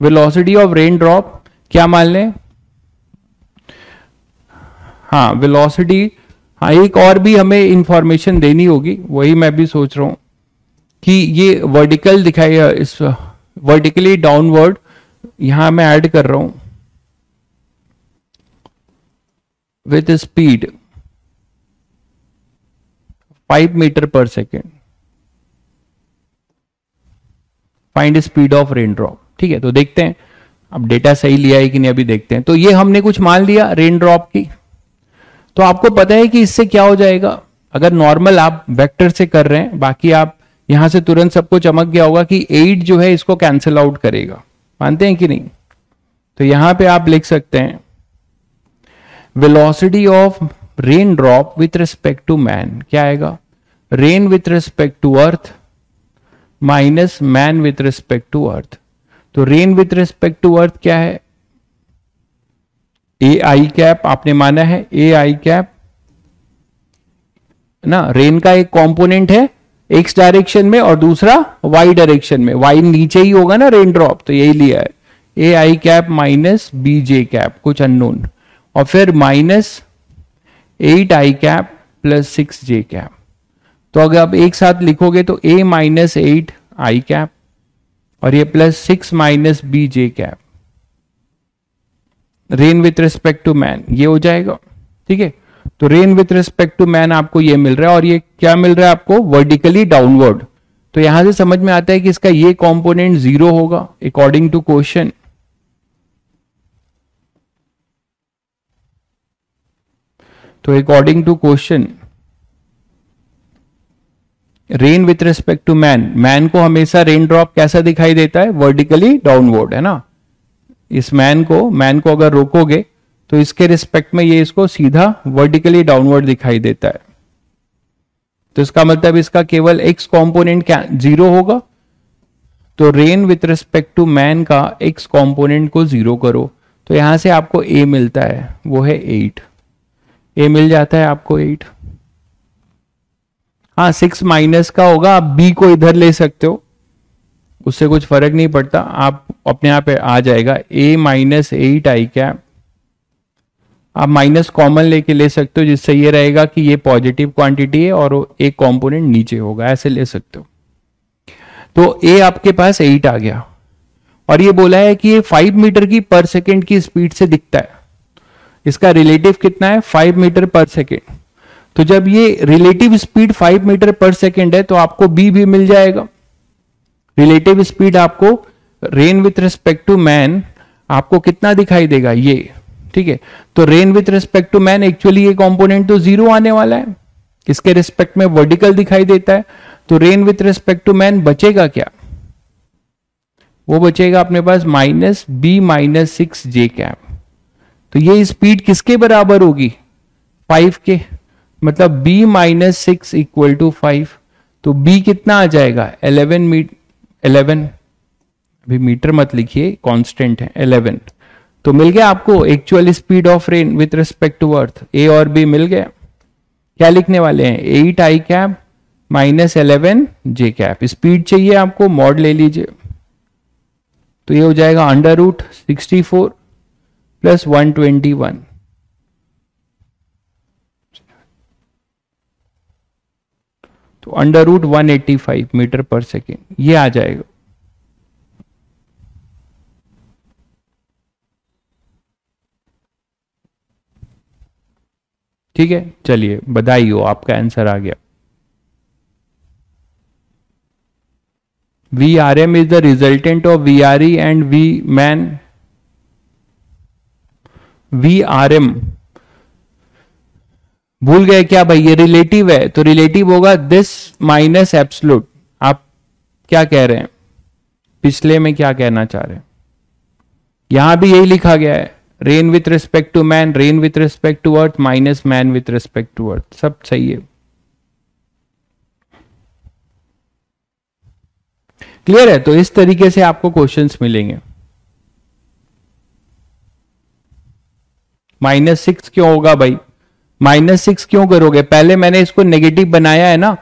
वेलोसिटी ऑफ रेन ड्रॉप क्या मान ले, हाँ वेलोसिटी, हाँ एक और भी हमें इंफॉर्मेशन देनी होगी, वही मैं भी सोच रहा हूं कि ये वर्टिकल दिखाई, इस वर्टिकली डाउनवर्ड यहां मैं ऐड कर रहा हूं with speed 5 metre per second. Find speed of rain drop. ठीक है, तो देखते हैं अब डेटा सही लिया है कि नहीं, अभी देखते हैं। तो ये हमने कुछ मान लिया रेन ड्रॉप की। तो आपको पता है कि इससे क्या हो जाएगा, अगर नॉर्मल आप वेक्टर से कर रहे हैं, बाकी आप यहां से तुरंत सबको चमक गया होगा कि 8 जो है इसको कैंसिल आउट करेगा, मानते हैं कि नहीं। तो यहां पे आप लिख सकते हैं velocity of rain drop with respect to man, क्या आएगा, rain with respect to earth minus man with respect to earth. तो rain with respect to earth क्या है, ए आई कैप आपने माना है, ए आई कैप ना, रेन का एक कंपोनेंट है एक्स डायरेक्शन में और दूसरा वाई डायरेक्शन में, वाई नीचे ही होगा ना रेन ड्रॉप, तो यही लिया है, A I cap minus B J cap कुछ अननोन, और फिर माइनस 8 आई कैप प्लस 6 जे कैप। तो अगर आप एक साथ लिखोगे तो ए माइनस 8 आई कैप और ये plus 6 minus B J cap, rain with respect to man ये हो जाएगा। ठीक है, तो rain with respect to man आपको ये मिल रहा है, और ये क्या मिल रहा है आपको, वर्टिकली डाउनवर्ड। तो यहां से समझ में आता है कि इसका ये कंपोनेंट 0 होगा अकॉर्डिंग टू क्वेश्चन। तो according to question rain with respect to man, man को हमेशा रेन ड्रॉप कैसा दिखाई देता है, वर्टिकली डाउनवर्ड, है ना। इस मैन को अगर रोकोगे तो इसके रिस्पेक्ट में ये इसको सीधा वर्टिकली डाउनवर्ड दिखाई देता है। तो इसका मतलब इसका केवल एक्स कंपोनेंट क्या 0 होगा। तो rain with respect to man का एक्स कंपोनेंट को 0 करो, तो यहां से आपको ए मिलता है, वो है 8, ए मिल जाता है आपको 8। हाँ 6 माइनस का होगा, आप बी को इधर ले सकते हो, उससे कुछ फर्क नहीं पड़ता, आप अपने आप आ जाएगा ए माइनस 8 आई कैप। आप माइनस कॉमन लेके ले सकते हो, जिससे ये रहेगा कि ये पॉजिटिव क्वांटिटी है और एक कंपोनेंट नीचे होगा, ऐसे ले सकते हो। तो ए आपके पास 8 आ गया, और ये बोला है कि ये 5 मीटर की पर सेकेंड की स्पीड से दिखता है, इसका रिलेटिव कितना है 5 मीटर पर सेकेंड। तो जब ये relative speed 5 metre per second है तो आपको बी भी मिल जाएगा। रिलेटिव स्पीड आपको rain with respect to man आपको कितना दिखाई देगा ये, ठीक है। तो rain with respect to man actually ये कंपोनेंट तो 0 आने वाला है, इसके रिस्पेक्ट में वर्टिकल दिखाई देता है। तो rain with respect to man बचेगा क्या, वो बचेगा अपने पास minus B minus 6 J cap. तो ये स्पीड किसके बराबर होगी 5 के, मतलब b माइनस 6 इक्वल टू 5। तो b कितना आ जाएगा 11, अभी मीटर मत लिखिए कांस्टेंट है 11। तो मिल गया आपको actual speed of rain with respect to earth, a और b मिल गया। क्या लिखने वाले हैं 8 आई cap minus 11 j cap. Speed चाहिए आपको, मॉड ले लीजिए, तो ये हो जाएगा अंडर रूट 64 प्लस 121, तो under root 185 metre per second ये आ जाएगा। ठीक है, चलिए बधाई हो, आपका आंसर आ गया। VRM is the resultant of VRE and Vman. VRM भूल गए क्या भाई, ये रिलेटिव है, तो रिलेटिव होगा दिस माइनस एब्सोल्यूट। आप क्या कह रहे हैं, पिछले में क्या कहना चाह रहे हैं, यहां भी यही लिखा गया है, rain with respect to man, rain with respect to earth minus man with respect to earth, सब सही है। क्लियर है, तो इस तरीके से आपको क्वेश्चंस मिलेंगे। -6 क्यों होगा भाई, -6 क्यों करोगे, पहले मैंने इसको नेगेटिव बनाया है ना,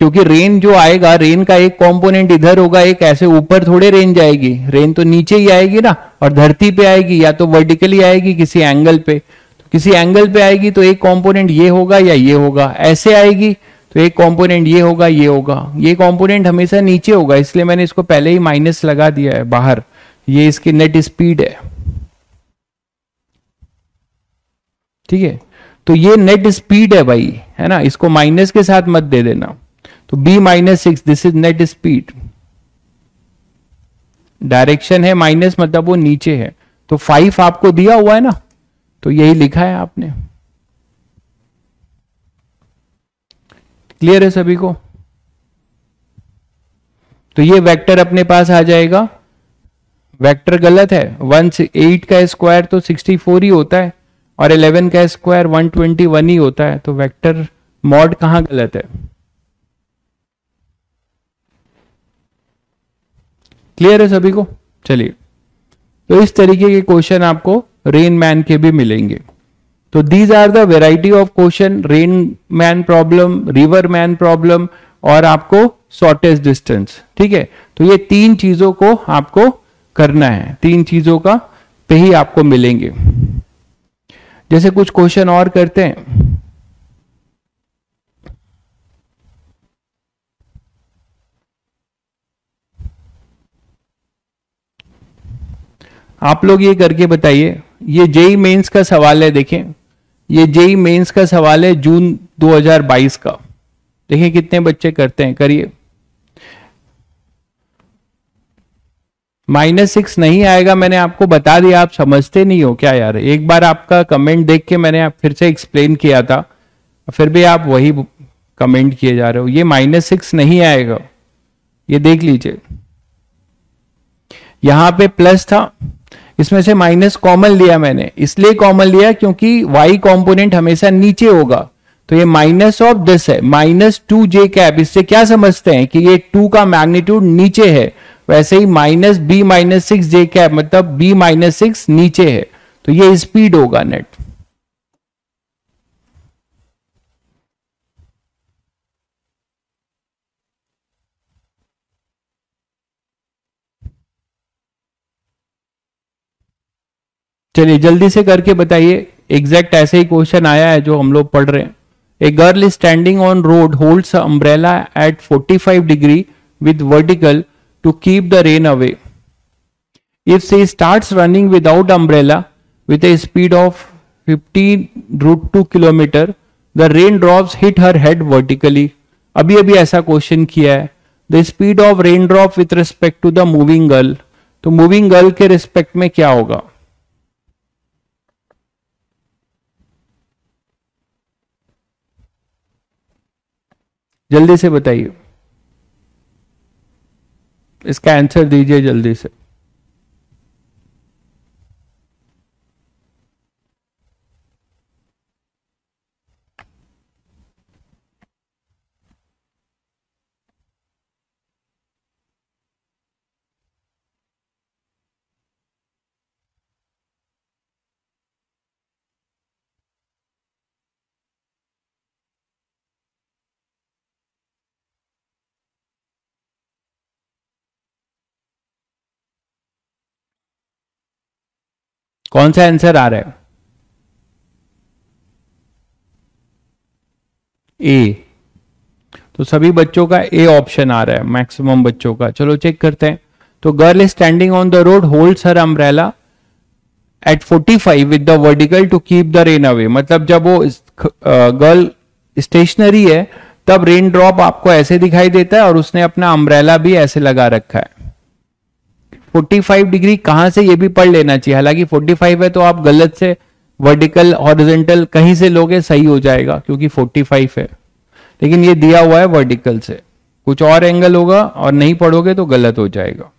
क्योंकि रेन जो आएगा, रेन का एक कंपोनेंट इधर होगा, एक ऐसे ऊपर थोड़े रेन जाएगी, रेन तो नीचे ही आएगी ना, और धरती पे आएगी, या तो वर्टिकली आएगी किसी एंगल पे, तो किसी एंगल पे आएगी तो एक कंपोनेंट ये होगा या ये होगा, ऐसे आएगी तो एक कंपोनेंट ये होगा, ये होगा, ये कंपोनेंट हमेशा नीचे होगा, इसलिए मैंने इसको पहले ही माइनस लगा दिया है बाहर। ये इसकी नेट स्पीड है, ठीक है, तो ये नेट स्पीड है भाई, है ना, इसको माइनस के साथ मत दे देना। तो b minus 6 this is net speed. Direction है माइनस मतलब वो नीचे है, तो 5 आपको दिया हुआ है ना, तो यही लिखा है आपने। क्लियर है सभी को? तो ये वेक्टर अपने पास आ जाएगा। वेक्टर गलत है, 8 का स्क्वायर तो 64 ही होता है और 11 का स्क्वायर 121 ही होता है, तो वेक्टर मॉड कहां गलत है? क्लियर है सभी को? चलिए, तो इस तरीके के क्वेश्चन आपको रेन मैन के भी मिलेंगे। तो these are the variety of question, rain man problem, river man problem और आपको शॉर्टेस्ट डिस्टेंस। ठीक है, तो ये 3 चीजों को आपको करना है, 3 चीजों का पे ही आपको मिलेंगे। जैसे कुछ क्वेश्चन और करते हैं। आप लोग ये करके बताइए, ये जेई मेंस का सवाल है, देखें ये जेई मेंस का सवाल है जून 2022 का। देखें कितने बच्चे करते हैं, करिए। -6 नहीं आएगा, मैंने आपको बता दिया, आप समझते नहीं हो क्या यार? एक बार आपका कमेंट देख के मैंने फिर से एक्सप्लेन किया था, फिर भी आप वही कमेंट किए जा रहे हो। ये -6 नहीं आएगा, ये देख लीजिए। यहां पे प्लस था, इसमें से माइनस कॉमन लिया मैंने, इसलिए कॉमन लिया क्योंकि y कंपोनेंट हमेशा नीचे होगा, तो ये माइनस ऑफ दिस है, -2j कैप। इससे क्या समझते हैं कि ये 2 का मैग्नीट्यूड नीचे है, वैसे ही -b-6j कैप मतलब b-6 नीचे है, तो ये स्पीड होगा नेट। चलिए जल्दी से करके बताइए, एग्जैक्ट ऐसे ही क्वेश्चन आया है जो हम लोग पढ़ रहे हैं। A girl is standing on road holds umbrella at 45 degree with vertical to keep the rain away. If she starts running without umbrella with a speed of 15√2 kilometre, the rain drops hit her head vertically. अभी अभी ऐसा क्वेश्चन किया है। The speed of rain drop with respect to the moving girl, तो मूविंग गर्ल के रिस्पेक्ट में क्या होगा? जल्दी से बताइए, इसका आंसर दीजिए जल्दी से। कौन सा आंसर आ रहा है? ए। तो सभी बच्चों का ए ऑप्शन आ रहा है, मैक्सिमम बच्चों का। चलो चेक करते हैं। तो girl is standing on the road holds her umbrella at 45 with the vertical to keep the rain away, मतलब जब वो गर्ल स्टेशनरी है तब रेन ड्रॉप आपको ऐसे दिखाई देता है और उसने अपना अम्ब्रेला भी ऐसे लगा रखा है। 45 डिग्री कहां से ये भी पढ़ लेना चाहिए, हालांकि 45 है तो आप गलत से वर्टिकल हॉरिजॉन्टल कहीं से लोगे सही हो जाएगा क्योंकि 45 है, लेकिन ये दिया हुआ है वर्टिकल से, कुछ और एंगल होगा और नहीं पढ़ोगे तो गलत हो जाएगा।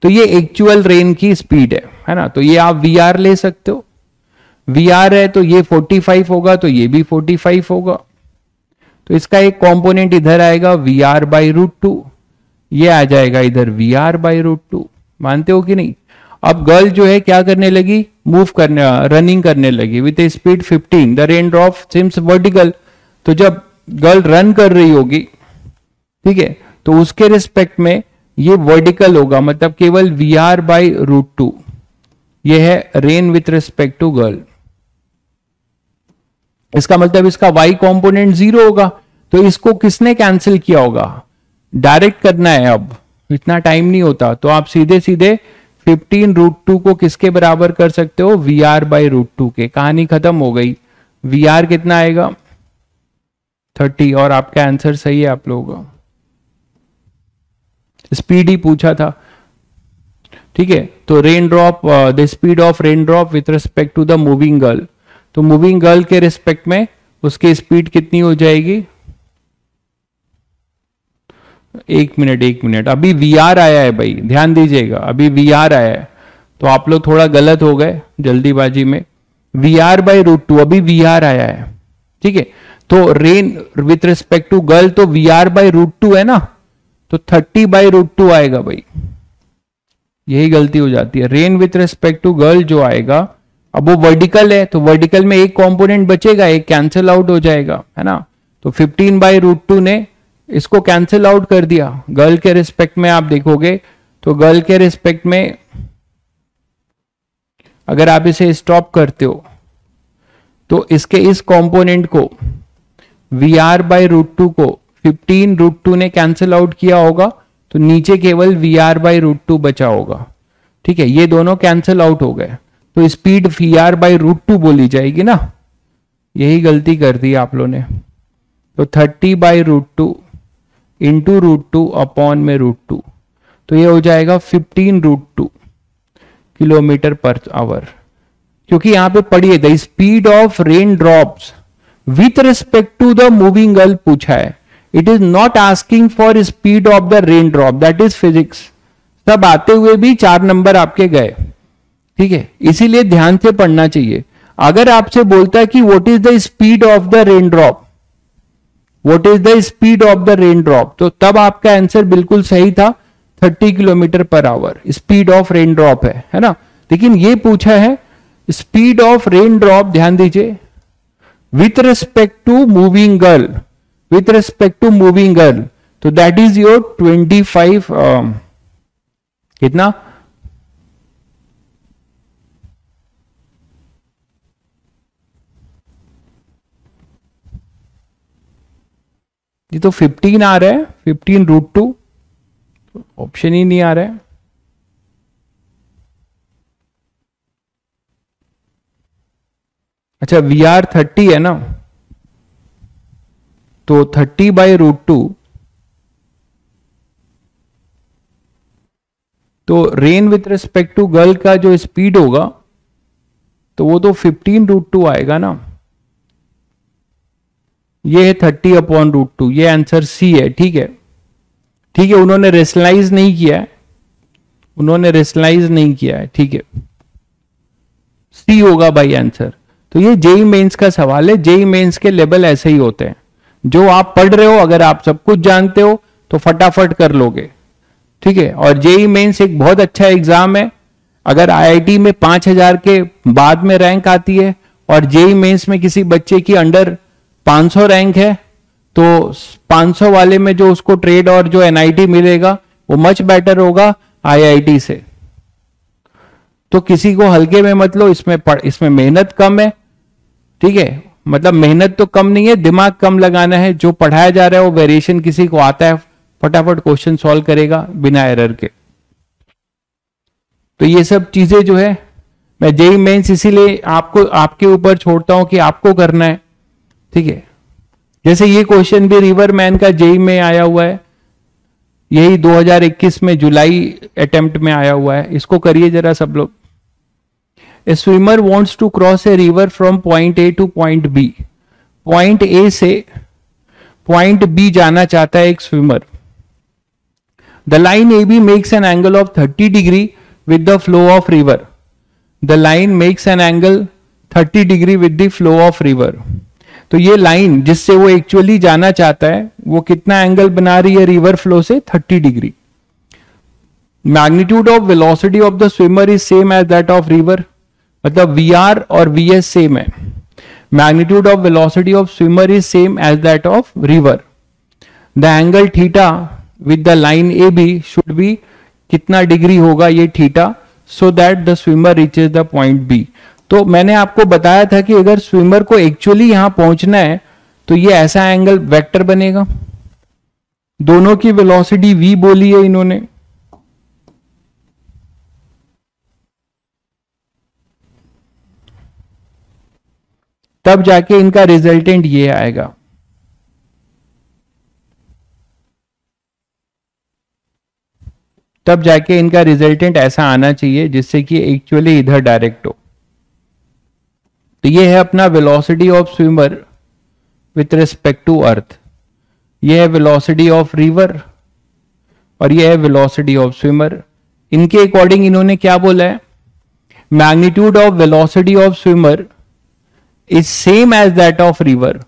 तो ये एक्चुअल रेन की स्पीड है ना? तो ये आप VR ले सकते हो, VR है तो ये 45 होगा तो ये भी 45 होगा, तो इसका एक कंपोनेंट इधर आएगा VR/√2, ये आ जाएगा इधर VR/√2। मानते हो कि नहीं? अब गर्ल जो है क्या करने लगी, मूव करने, रनिंग करने लगी with a speed 15, the rain drop seems vertical. तो जब गर्ल रन कर रही होगी, ठीक है, तो उसके रिस्पेक्ट में ये वर्टिकल होगा, मतलब केवल VR/√2। ये है rain with respect to girl. इसका मतलब इसका y कंपोनेंट 0 होगा, तो इसको किसने कैंसिल किया होगा? डायरेक्ट करना है, अब इतना टाइम नहीं होता, तो आप सीधे सीधे 15√2 को किसके बराबर कर सकते हो? VR/√2 के। कहानी खत्म हो गई। VR कितना आएगा? 30, और आपका आंसर सही है आप लोगों का। स्पीड ही पूछा था। ठीक है। तो rain drop, the speed of rain drop with respect to the moving girl, तो मूविंग गर्ल के रिस्पेक्ट में उसकी स्पीड कितनी हो जाएगी? एक मिनट, अभी वीआर आया है भाई, ध्यान दीजिएगा, अभी वीआर आया है, तो आप लोग थोड़ा गलत हो गए जल्दीबाजी में। VR/√2 अभी वीआर आया है, ठीक है। तो rain with respect to girl, तो VR/√2 है ना, तो 30/√2 आएगा भाई, यही गलती हो जाती है। Rain with respect to girl जो आएगा, अब वो वर्टिकल है, तो वर्टिकल में एक कंपोनेंट बचेगा, एक कैंसिल आउट हो जाएगा, है ना। तो 15/√2 ने इसको कैंसिल आउट कर दिया। गर्ल के रिस्पेक्ट में आप देखोगे तो गर्ल के रिस्पेक्ट में अगर आप इसे स्टॉप करते हो तो इसके इस कंपोनेंट को VR/√2 को 15√2 ने कैंसिल आउट किया होगा, तो नीचे केवल VR/√2 बचा होगा, ठीक है। ये दोनों कैंसिल आउट हो गए, तो स्पीड VR/√2 बोली जाएगी ना, यही गलती कर दी आप लोगों ने। तो 30/√2 इंटू √2 अपॉन में √2, तो ये हो जाएगा 15√2 किलोमीटर पर आवर, क्योंकि यहां पे पढ़िए the speed of rain drops with respect to the moving girl पूछा है। It is not asking for speed of the rain drop, that is physics. सब आते हुए भी 4 नंबर आपके गए, ठीक है, इसीलिए ध्यान से पढ़ना चाहिए। अगर आपसे बोलता है कि what is the speed of the rain drop, what is the speed of the rain drop, तो तब आपका आंसर बिल्कुल सही था, 30 kilometre per our speed of rain drop है ना। लेकिन ये पूछा है स्पीड ऑफ रेन ड्रॉप, ध्यान दीजिए, with respect to moving girl, with respect to moving girl, तो दैट इज योर 25 कितना, ये तो 15 आ रहा है, 15√2, ऑप्शन ही नहीं आ रहा है। अच्छा VR 30 है ना, तो 30/√2, तो rain with respect to girl का जो स्पीड होगा तो वो तो 15√2 आएगा ना, ये है 30/√2, ये आंसर सी है, ठीक है, ठीक है। उन्होंने रेशनलाइज नहीं किया है, उन्होंने रेशनलाइज नहीं किया है, ठीक है, सी होगा भाई आंसर। तो ये जेई मेंस का सवाल है, जेई मेंस के लेवल ऐसे ही होते हैं, जो आप पढ़ रहे हो अगर आप सब कुछ जानते हो तो फटाफट कर लोगे, ठीक है। और जेई मेंस एक बहुत अच्छा एग्जाम है, अगर आईआईटी में 5000 के बाद में रैंक आती है और जेई मेंस में किसी बच्चे की अंडर 500 रैंक है, तो 500 वाले में जो उसको ट्रेड और जो एनआईटी मिलेगा वो मच बेटर होगा आईआईटी से। तो किसी को हल्के में मत लो, इसमें मेहनत कम है, ठीक है, मतलब मेहनत तो कम नहीं है, दिमाग कम लगाना है, जो पढ़ाया जा रहा है वो वेरिएशन किसी को आता है, फटाफट क्वेश्चन सॉल्व करेगा बिना एरर के। तो ये सब चीजें जो है मैं जेई मेंस इसीलिए आपको आपके ऊपर छोड़ता हूं कि आपको करना है, ठीक है। जैसे ये क्वेश्चन भी रिवर मैन का जेई में आया हुआ है, यही 2021 में जुलाई अटेम्प्ट में आया हुआ है, इसको करिए जरा सब लोग। A swimmer wants to cross a river from point A to point B, point A से पॉइंट बी जाना चाहता है एक स्विमर। The line A B makes an angle of 30 degree with the flow of river, the line makes an angle 30 degree with the flow of river. तो ये लाइन जिससे वो एक्चुअली जाना चाहता है वो कितना एंगल बना रही है रिवर फ्लो से, 30 degree. Magnitude of velocity of the swimmer is same as that of river, मतलब VR और VS सेम है। Magnitude of velocity of swimmer is same as that of river. The angle theta with the line A B should be, कितना डिग्री होगा ये theta, so that the swimmer reaches the point B. तो मैंने आपको बताया था कि अगर स्विमर को एक्चुअली यहां पहुंचना है तो ये ऐसा एंगल वेक्टर बनेगा, दोनों की वेलोसिटी v बोली है इन्होंने, तब जाके इनका रिजल्टेंट ये आएगा। तब जाके इनका रिजल्टेंट ऐसा आना चाहिए जिससे कि एक्चुअली इधर डायरेक्ट हो। तो ये है अपना velocity of swimmer with respect to earth, ये है वेलोसिटी ऑफ रिवर और ये है वेलोसिटी ऑफ स्विमर। इनके अकॉर्डिंग इन्होंने क्या बोला है, magnitude of velocity of swimmer is same as that of river.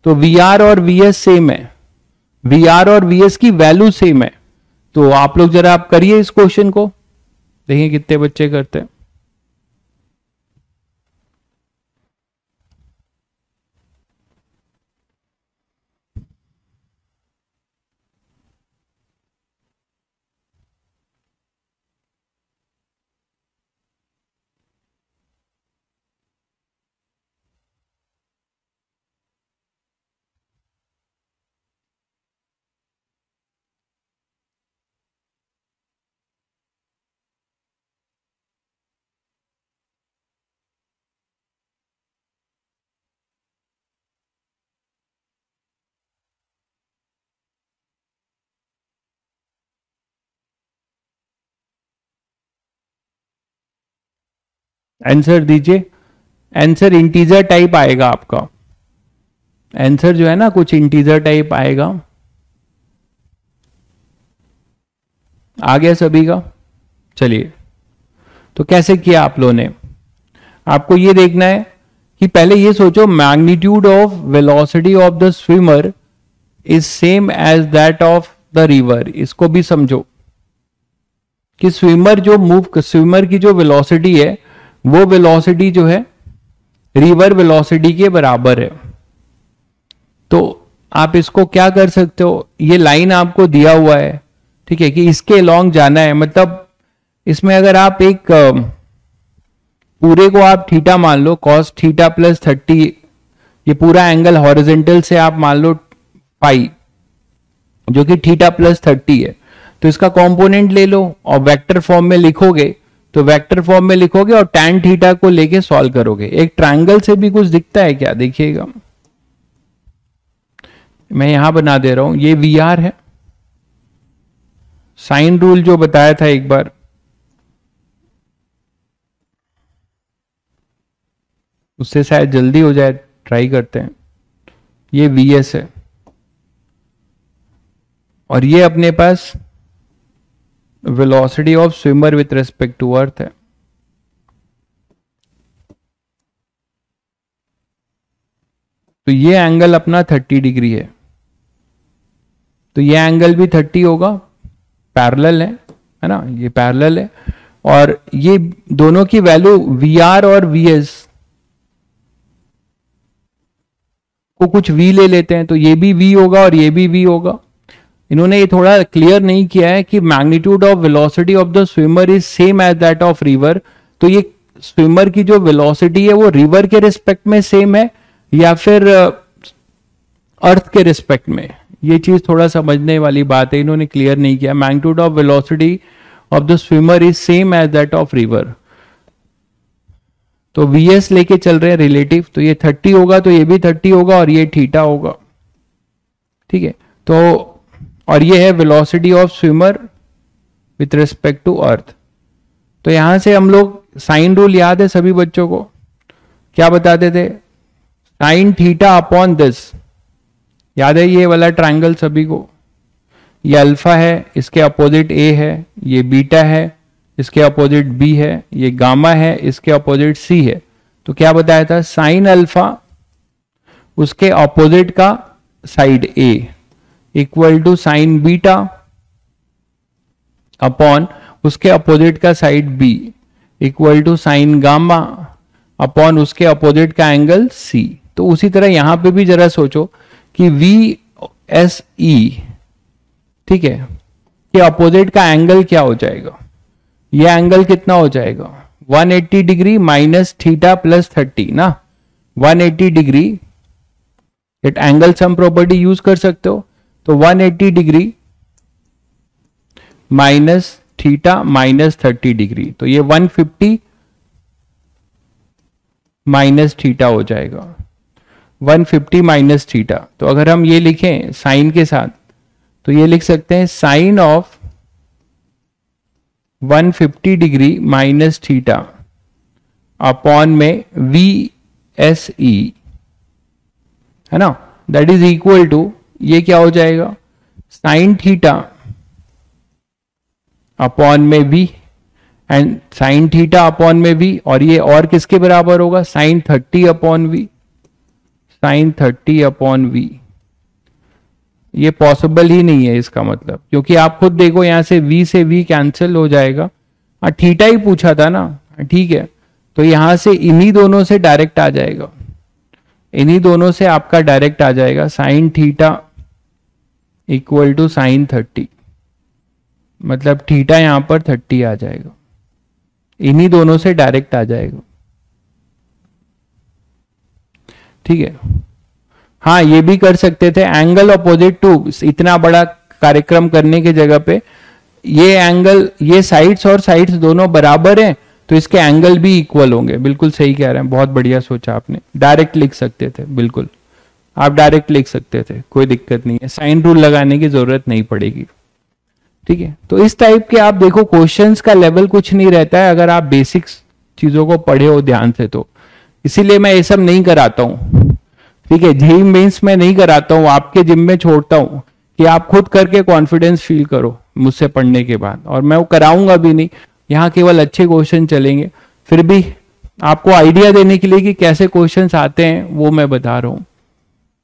तो वी आर और वी एस सेम है, वी आर और वी एस की वैल्यू सेम है। तो आप लोग जरा आप करिए इस क्वेश्चन को, देखिए कितने बच्चे करते हैं। आंसर दीजिए, आंसर इंटीजर टाइप आएगा आपका, आंसर जो है ना कुछ इंटीजर टाइप आएगा। आ गया सभी का? चलिए, तो कैसे किया आप लोगों ने, आपको ये देखना है कि पहले ये सोचो magnitude of velocity of the swimmer is same as that of the river. इसको भी समझो कि स्विमर जो मूव, स्विमर की जो वेलोसिटी है वो वेलोसिटी जो है रिवर वेलोसिटी के बराबर है। तो आप इसको क्या कर सकते हो, ये लाइन आपको दिया हुआ है, ठीक है, कि इसके लॉन्ग जाना है। मतलब इसमें अगर आप एक पूरे को आप थीटा मान लो, कॉस थीटा प्लस 30, ये पूरा एंगल हॉरिजेंटल से आप मान लो पाई, जो कि थीटा प्लस 30 है। तो इसका कंपोनेंट ले लो और वेक्टर फॉर्म में लिखोगे, तो वेक्टर फॉर्म में लिखोगे और tan थीटा को लेके सॉल्व करोगे। एक ट्रायंगल से भी कुछ दिखता है क्या, देखिएगा, मैं यहां बना दे रहा हूं, ये वी आर है, साइन रूल जो बताया था एक बार, उससे शायद जल्दी हो जाए, ट्राई करते हैं। ये वी एस है और ये अपने पास velocity of swimmer with respect to earth है। तो ये एंगल अपना 30 डिग्री है, तो ये एंगल भी 30 होगा, पैरेलल है ना, ये पैरेलल है। और ये दोनों की वैल्यू वी आर और वी एस को कुछ v ले लेते हैं, तो ये भी v होगा और ये भी v होगा। इन्होंने ये थोड़ा क्लियर नहीं किया है कि magnitude of velocity of the swimmer is same as that of river. तो ये स्विमर की जो वेलोसिटी है वो रिवर के रिस्पेक्ट में सेम है या फिर अर्थ के रिस्पेक्ट में, ये चीज थोड़ा समझने वाली बात है, इन्होंने क्लियर नहीं किया। Magnitude of velocity of the swimmer is same as that of river. तो वीएस लेके चल रहे हैं रिलेटिव, तो ये 30 होगा, तो ये भी 30 होगा और ये थीटा होगा, ठीक है। तो और ये है velocity of swimmer with respect to earth. तो यहां से हम लोग साइन रूल याद है सभी बच्चों को, क्या बताते थे, साइन थीटा अपॉन दिस, याद है ये वाला ट्रायंगल सभी को, ये अल्फा है, इसके अपोजिट ए है, ये बीटा है, इसके अपोजिट बी है, ये गामा है, इसके अपोजिट सी है। तो क्या बताया था, साइन अल्फा उसके अपोजिट का side A equal to sine beta upon उसके अपोजिट का side B equal to sine gamma upon उसके अपोजिट का एंगल सी। तो उसी तरह यहां पे भी जरा सोचो कि वी एस ई, ठीक है, कि अपोजिट का एंगल क्या हो जाएगा, ये एंगल कितना हो जाएगा, 180 डिग्री माइनस थीटा प्लस 30 ना, 180 degree, it angle sum property use कर सकते हो। तो 180 degree minus theta minus 30 degree, तो ये 150 माइनस थीटा हो जाएगा, 150 माइनस थीटा। तो अगर हम ये लिखें साइन के साथ, तो ये लिख सकते हैं sine of 150 degree minus theta upon में VSE, है ना, दैट इज इक्वल टू, ये क्या हो जाएगा, साइन थीटा अपॉन में V, and sine theta upon में V, और ये और किसके बराबर होगा, sine 30 upon V, sine 30 upon V। ये पॉसिबल ही नहीं है इसका मतलब, क्योंकि आप खुद देखो यहां से V कैंसिल हो जाएगा। थीटा ही पूछा था ना, ठीक है, तो यहां से इन्हीं दोनों से डायरेक्ट आ जाएगा, इन्हीं दोनों से आपका डायरेक्ट आ जाएगा, sine theta equal to sine 30, मतलब थीटा यहां पर 30 आ जाएगा, इन्हीं दोनों से डायरेक्ट आ जाएगा, ठीक है। हाँ, ये भी कर सकते थे, एंगल अपोजिट टू, इतना बड़ा कार्यक्रम करने की जगह पे ये एंगल, ये साइड्स और साइड्स दोनों बराबर हैं, तो इसके एंगल भी इक्वल होंगे। बिल्कुल सही कह रहे हैं, बहुत बढ़िया सोचा आपने, डायरेक्ट लिख सकते थे, बिल्कुल आप डायरेक्ट लिख सकते थे, कोई दिक्कत नहीं है, साइन रूल लगाने की जरूरत नहीं पड़ेगी, ठीक है। तो इस टाइप के आप देखो क्वेश्चंस का लेवल कुछ नहीं रहता है अगर आप बेसिक्स चीजों को पढ़े हो ध्यान से, तो इसीलिए मैं ये सब नहीं कराता हूं, ठीक है। जेईई मेंस में नहीं कराता हूं, आपके जिम में छोड़ता हूं कि आप खुद करके कॉन्फिडेंस फील करो मुझसे पढ़ने के बाद, और मैं वो कराऊंगा भी नहीं, यहाँ केवल अच्छे क्वेश्चन चलेंगे। फिर भी आपको आइडिया देने के लिए कि कैसे क्वेश्चंस आते हैं वो मैं बता रहा हूं।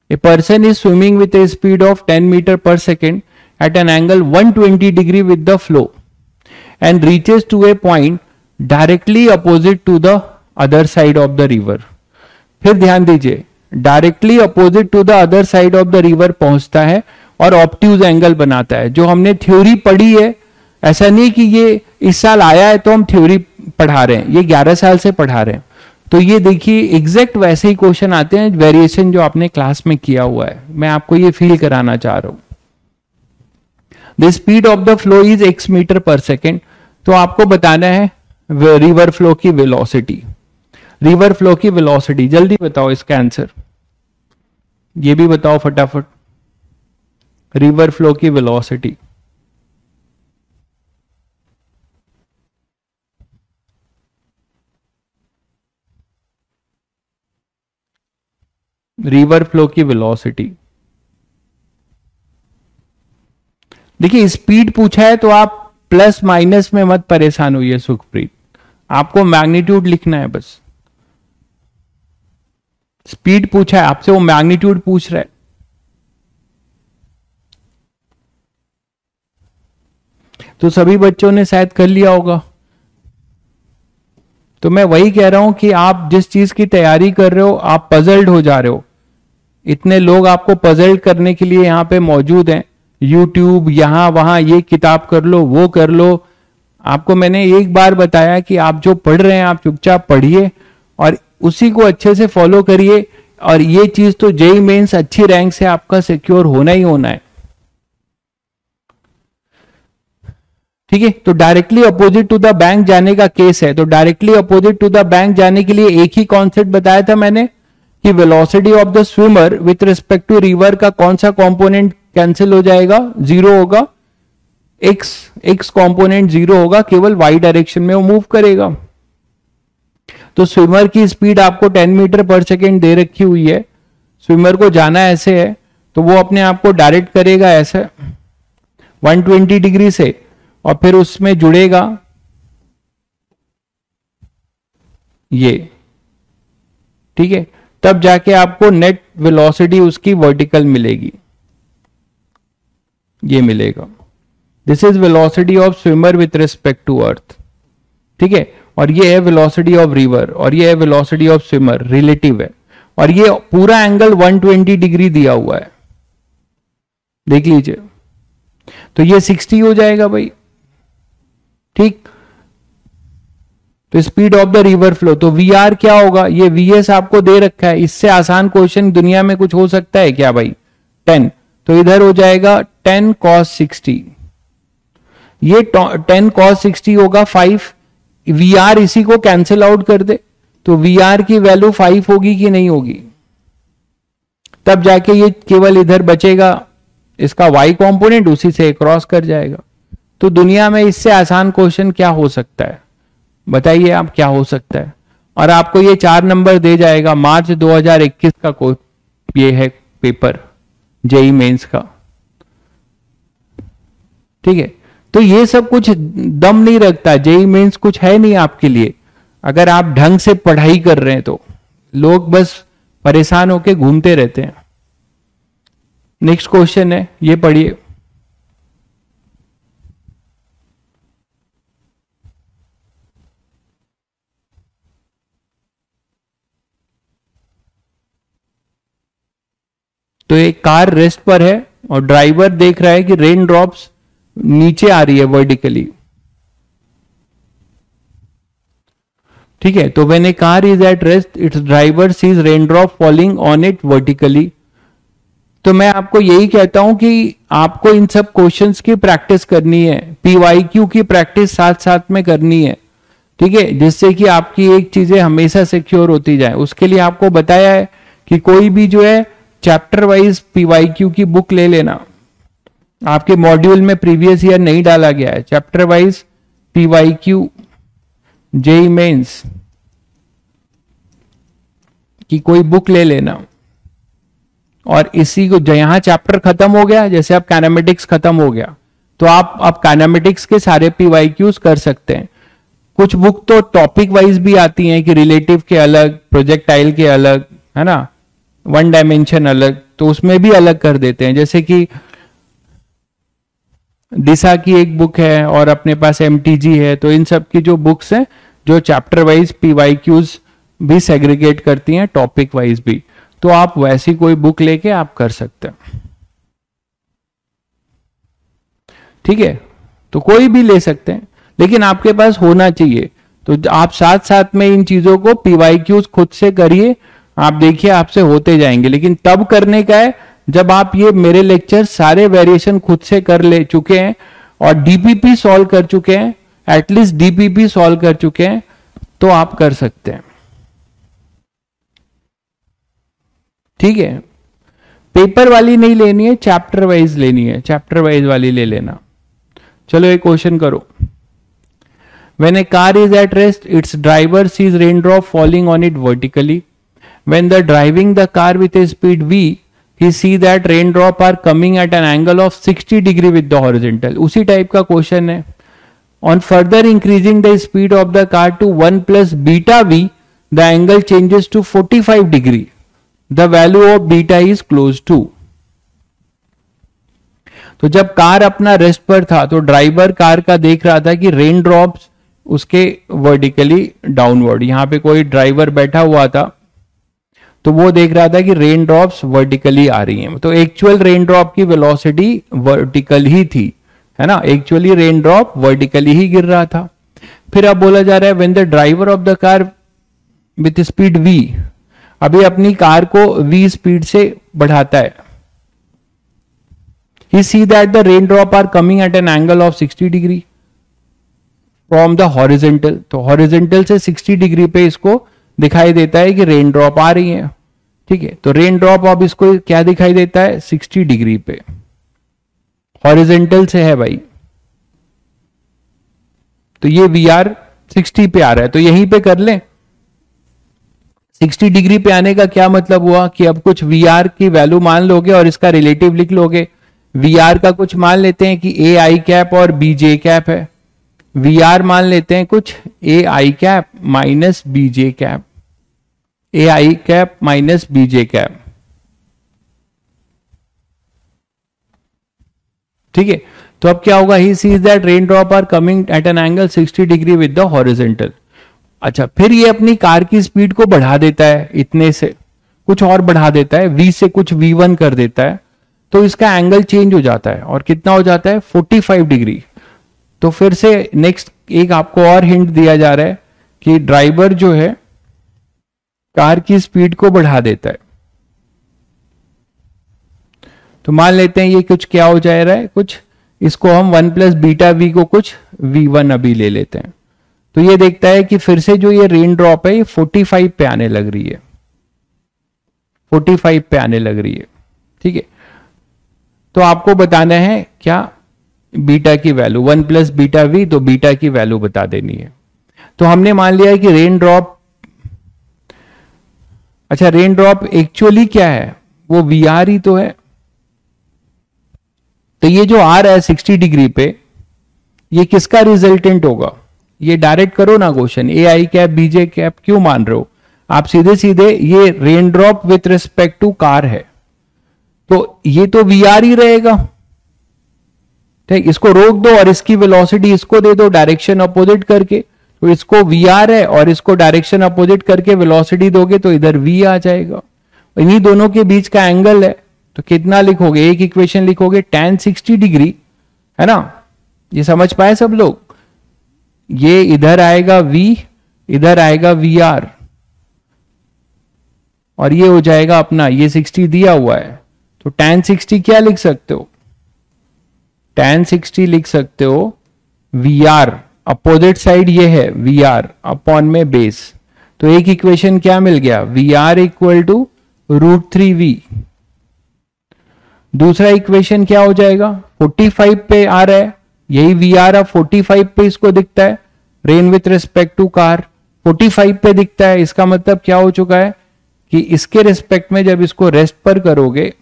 A person is swimming with a speed of 10 meter per second at an angle 120 degree with the flow and reaches to a point directly opposite to the other side of the river। फिर ध्यान दीजिए, directly opposite to the other side of the river पहुंचता है और ऑब्ट्यूज एंगल बनाता है। जो हमने थ्योरी पढ़ी है, ऐसा नहीं कि ये इस साल आया है तो हम थ्योरी पढ़ा रहे हैं, ये 11 साल से पढ़ा रहे हैं। तो ये देखिए एग्जैक्ट वैसे ही क्वेश्चन आते हैं, वेरिएशन जो आपने क्लास में किया हुआ है, मैं आपको ये फील कराना चाह रहा हूं। The speed of the flow is x meter per second, तो आपको बताना है रिवर फ्लो की वेलोसिटी, रिवर फ्लो की वेलोसिटी। जल्दी बताओ इसका आंसर, ये भी बताओ फटाफट, रिवर फ्लो की वेलोसिटी। रिवर फ्लो की वेलोसिटी, देखिए स्पीड पूछा है तो आप प्लस माइनस में मत परेशान होइए सुखप्रीत, आपको मैग्नीट्यूड लिखना है बस। स्पीड पूछा है आपसे, वो मैग्नीट्यूड पूछ रहा है। तो सभी बच्चों ने शायद कर लिया होगा। तो मैं वही कह रहा हूं कि आप जिस चीज की तैयारी कर रहे हो आप पजल्ड हो जा रहे हो। इतने लोग आपको पजल्ड करने के लिए यहां पे मौजूद हैं, यूट्यूब यहां वहां, ये किताब कर लो वो कर लो। आपको मैंने एक बार बताया कि आप जो पढ़ रहे हैं आप चुपचाप पढ़िए और उसी को अच्छे से फॉलो करिए, और ये चीज तो जेईई मेंस अच्छी रैंक से आपका सिक्योर होना ही होना है, ठीक है। तो directly opposite to the bank जाने का केस है, तो directly opposite to the bank जाने के लिए एक ही कॉन्सेप्ट बताया था मैंने कि velocity of the swimmer with respect to river का कौन सा कंपोनेंट कैंसिल हो जाएगा, 0 होगा, एक्स कंपोनेंट 0 होगा, केवल वाई डायरेक्शन में वो मूव करेगा। तो स्विमर की स्पीड आपको 10 मीटर पर सेकेंड दे रखी हुई है, स्विमर को जाना ऐसे है तो वो अपने आप को डायरेक्ट करेगा ऐसे 120 डिग्री से, और फिर उसमें जुड़ेगा ये, ठीक है। तब जाके आपको नेट वेलोसिटी उसकी वर्टिकल मिलेगी, ये मिलेगा। This is velocity of swimmer with respect to earth, ठीक है। और ये है वेलोसिटी ऑफ रिवर, और ये है वेलोसिटी ऑफ स्विमर, रिलेटिव है, और ये पूरा एंगल 120 डिग्री दिया हुआ है, देख लीजिए। तो ये 60 हो जाएगा भाई, ठीक। तो speed of the river flow, तो वी आर क्या होगा, ये वीएस आपको दे रखा है, इससे आसान क्वेश्चन दुनिया में कुछ हो सकता है क्या भाई, 10, तो इधर हो जाएगा 10 cos 60, ये 10 cos 60 होगा 5, वी आर इसी को कैंसिल आउट कर दे तो वी आर की वैल्यू 5 होगी कि नहीं होगी, तब जाके ये केवल इधर बचेगा इसका y कंपोनेंट, उसी से क्रॉस कर जाएगा। तो दुनिया में इससे आसान क्वेश्चन क्या हो सकता है, बताइए आप क्या हो सकता है। और आपको ये 4 नंबर दे जाएगा। मार्च 2021 का ये है पेपर जेई मेंस का, ठीक है। तो ये सब कुछ दम नहीं रखता, जेई मेंस कुछ है नहीं आपके लिए अगर आप ढंग से पढ़ाई कर रहे हैं। तो लोग बस परेशान होके घूमते रहते हैं। नेक्स्ट क्वेश्चन है, ये पढ़िए। तो एक कार रेस्ट पर है और ड्राइवर देख रहा है कि रेन ड्रॉप्स नीचे आ रही है वर्टिकली, ठीक है। तो when a car is at rest its driver sees rain drop falling on it vertically. तो मैं आपको यही कहता हूं कि आपको इन सब क्वेश्चंस की प्रैक्टिस करनी है, पीवाईक्यू की प्रैक्टिस साथ साथ में करनी है, ठीक है, जिससे कि आपकी एक चीजें हमेशा सिक्योर होती जाए। उसके लिए आपको बताया है कि कोई भी जो है चैप्टर वाइज पीवाईक्यू की बुक ले लेना। आपके मॉड्यूल में प्रीवियस ईयर नहीं डाला गया है, chapter wise PYQ JEE Mains की कोई बुक ले लेना। और इसी को यहां चैप्टर खत्म हो गया, जैसे अब काइनेमेटिक्स खत्म हो गया तो आप अब काइनेमेटिक्स के सारे पीवाईक्यूज कर सकते हैं। कुछ बुक तो टॉपिक वाइज भी आती हैं कि रिलेटिव के अलग, प्रोजेक्टाइल के अलग, है ना, वन डायमेंशन अलग, तो उसमें भी अलग कर देते हैं। जैसे कि दिशा की एक बुक है और अपने पास एमटीजी है, तो इन सब की जो बुक्स हैं जो चैप्टर वाइज पीवाईक्यूज भी सेग्रीगेट करती हैं, टॉपिक वाइज भी, तो आप वैसी कोई बुक लेके आप कर सकते हैं, ठीक है। तो कोई भी ले सकते हैं लेकिन आपके पास होना चाहिए। तो आप साथ साथ में इन चीजों को पीवाईक्यूज खुद से करिए, आप देखिए आपसे होते जाएंगे। लेकिन तब करने का है जब आप ये मेरे लेक्चर सारे वेरिएशन खुद से कर ले चुके हैं और डीपीपी सॉल्व कर चुके हैं, एटलीस्ट डीपीपी सॉल्व कर चुके हैं, तो आप कर सकते हैं, ठीक है। पेपर वाली नहीं लेनी है, चैप्टर वाइज लेनी है, चैप्टर वाइज वाली ले लेना। चलो एक क्वेश्चन करो। When a car is at rest, its driver sees raindrop falling on it vertically. When the driving the car with a speed v, he see that raindrop are coming at an angle of 60 degree with the horizontal. उसी टाइप का क्वेश्चन है। On further increasing the speed of the car to 1 plus beta v, the angle changes to 45 degree. The value of beta is close to. तो जब कार अपना रेस्ट पर था तो ड्राइवर कार का देख रहा था कि रेन ड्रॉप्स उसके वर्टिकली डाउनवर्ड, यहां पे कोई ड्राइवर बैठा हुआ था तो वो देख रहा था कि रेन ड्रॉप्स वर्टिकली आ रही हैं। तो एक्चुअल रेन ड्रॉप की वेलोसिटी वर्टिकल ही थी, है ना, एक्चुअली रेन ड्रॉप वर्टिकली ही गिर रहा था। फिर अब बोला जा रहा है when the driver of the car with speed v, अभी अपनी कार को v स्पीड से बढ़ाता है, he see that the raindrop are coming at an angle of 60 degree from the horizontal। तो horizontal से 60 डिग्री पे इसको दिखाई देता है कि रेन ड्रॉप आ रही है, ठीक है। तो रेन ड्रॉप अब इसको क्या दिखाई देता है, 60 डिग्री पे, हॉरिजेंटल से है भाई। तो ये वी आर 60 पे आ रहा है, तो यहीं पे कर लें। 60 डिग्री पे आने का क्या मतलब हुआ कि अब कुछ वी आर की वैल्यू मान लोगे और इसका रिलेटिव लिख लोगे। वी आर का कुछ मान लेते हैं कि ए आई कैप और बी जे कैप है, वी आर मान लेते हैं कुछ A I cap minus B J cap, A I cap minus B J cap, ठीक है। तो अब क्या होगा, he sees that rain drop are coming at an angle 60 degree with the horizontal. अच्छा, फिर ये अपनी कार की स्पीड को बढ़ा देता है, इतने से कुछ और बढ़ा देता है, v से कुछ v1 कर देता है, तो इसका एंगल चेंज हो जाता है और कितना हो जाता है 45 डिग्री। तो फिर से नेक्स्ट एक आपको और हिंट दिया जा रहा है कि ड्राइवर जो है कार की स्पीड को बढ़ा देता है। तो मान लेते हैं ये कुछ क्या हो जा रहा है, कुछ इसको हम 1 प्लस बीटा वी को कुछ v1 अभी ले लेते हैं। तो ये देखता है कि फिर से जो ये रेन ड्रॉप है ये 45 पे आने लग रही है, 45 पे आने लग रही है, ठीक है। तो आपको बताना है क्या बीटा की वैल्यू 1 प्लस बीटा वी, तो बीटा की वैल्यू बता देनी है। तो हमने मान लिया है कि रेन ड्रॉप, अच्छा रेन ड्रॉप एक्चुअली क्या है, वो वी आर ही तो है। तो ये जो आ रहा है 60 डिग्री पे, ये किसका रिजल्टेंट होगा? ये डायरेक्ट करो ना question, a I cap b j cap क्यों मान रहे हो आप? सीधे सीधे ये rain drop with respect to car है, तो ये तो वी आर ही रहेगा। ठीक, इसको रोक दो और इसकी वेलोसिटी इसको दे दो डायरेक्शन अपोजिट करके, तो इसको वी आर है और इसको डायरेक्शन अपोजिट करके वेलोसिटी दोगे तो इधर वी आ जाएगा। इन्हीं दोनों के बीच का एंगल है, तो कितना लिखोगे? एक इक्वेशन लिखोगे tan 60 डिग्री, है ना? ये समझ पाए सब लोग? ये इधर आएगा v, इधर आएगा वी आर, और ये हो जाएगा अपना, ये 60 दिया हुआ है, तो tan 60 क्या लिख सकते हो? tan 60 लिख सकते हो वी आर, अपोजिट साइड ये है वी आर अपॉन में बेस, तो एक इक्वेशन क्या मिल गया? V R equal to √3v। दूसरा इक्वेशन क्या हो जाएगा? 45 पे आ रहा है, यही वी आर अब 45 पे इसको दिखता है, rain with respect to car 45 पे दिखता है। इसका मतलब क्या हो चुका है कि इसके रिस्पेक्ट में जब इसको रेस्ट पर करोगे,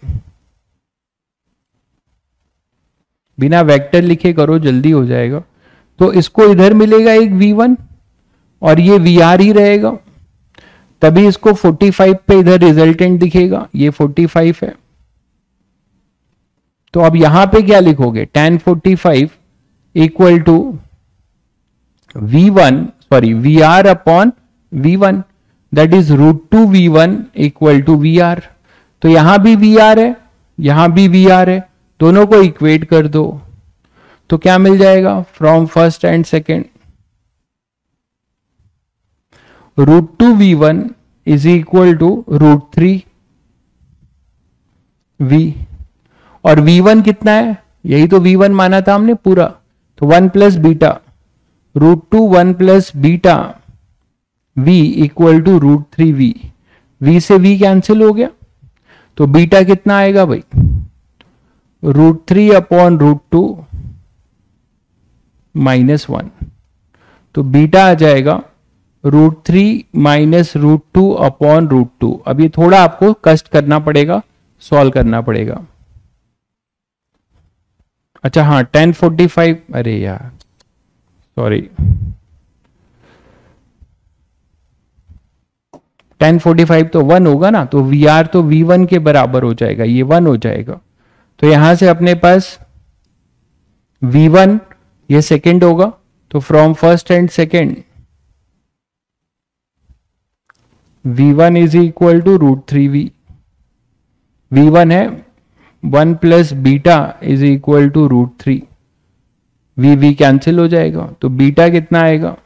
बिना वेक्टर लिखे करो जल्दी हो जाएगा, तो इसको इधर मिलेगा एक v1 और ये वी आर ही रहेगा, तभी इसको 45 पे इधर रिजल्टेंट दिखेगा, ये 45 है। तो अब यहां पे क्या लिखोगे? tan 45 equal to v1 sorry V R upon v1, that is √2v1 equal to V R. तो यहां भी वी आर है, यहां भी वी आर है, दोनों को इक्वेट कर दो, तो क्या मिल जाएगा? From first and second √2v1 is equal to √3v, और v1 कितना है? यही तो v1 माना था हमने पूरा, तो 1 plus beta, √2 1 plus beta v equal to √3v, v से v कैंसिल हो गया, तो बीटा कितना आएगा भाई? √3 अपॉन √2 -1, तो बीटा आ जाएगा √3 माइनस √2 अपॉन √2। अब ये थोड़ा आपको कष्ट करना पड़ेगा, सॉल्व करना पड़ेगा। अच्छा हाँ, tan 45, अरे यार सॉरी, tan 45 तो 1 होगा ना, तो वी आर तो v1 के बराबर हो जाएगा, ये 1 हो जाएगा, तो यहां से अपने पास v1 ये सेकंड होगा, तो from first and second v1 is equal to √3v, v1 है 1 plus beta is equal to √3, v cancel हो जाएगा, तो बीटा कितना आएगा?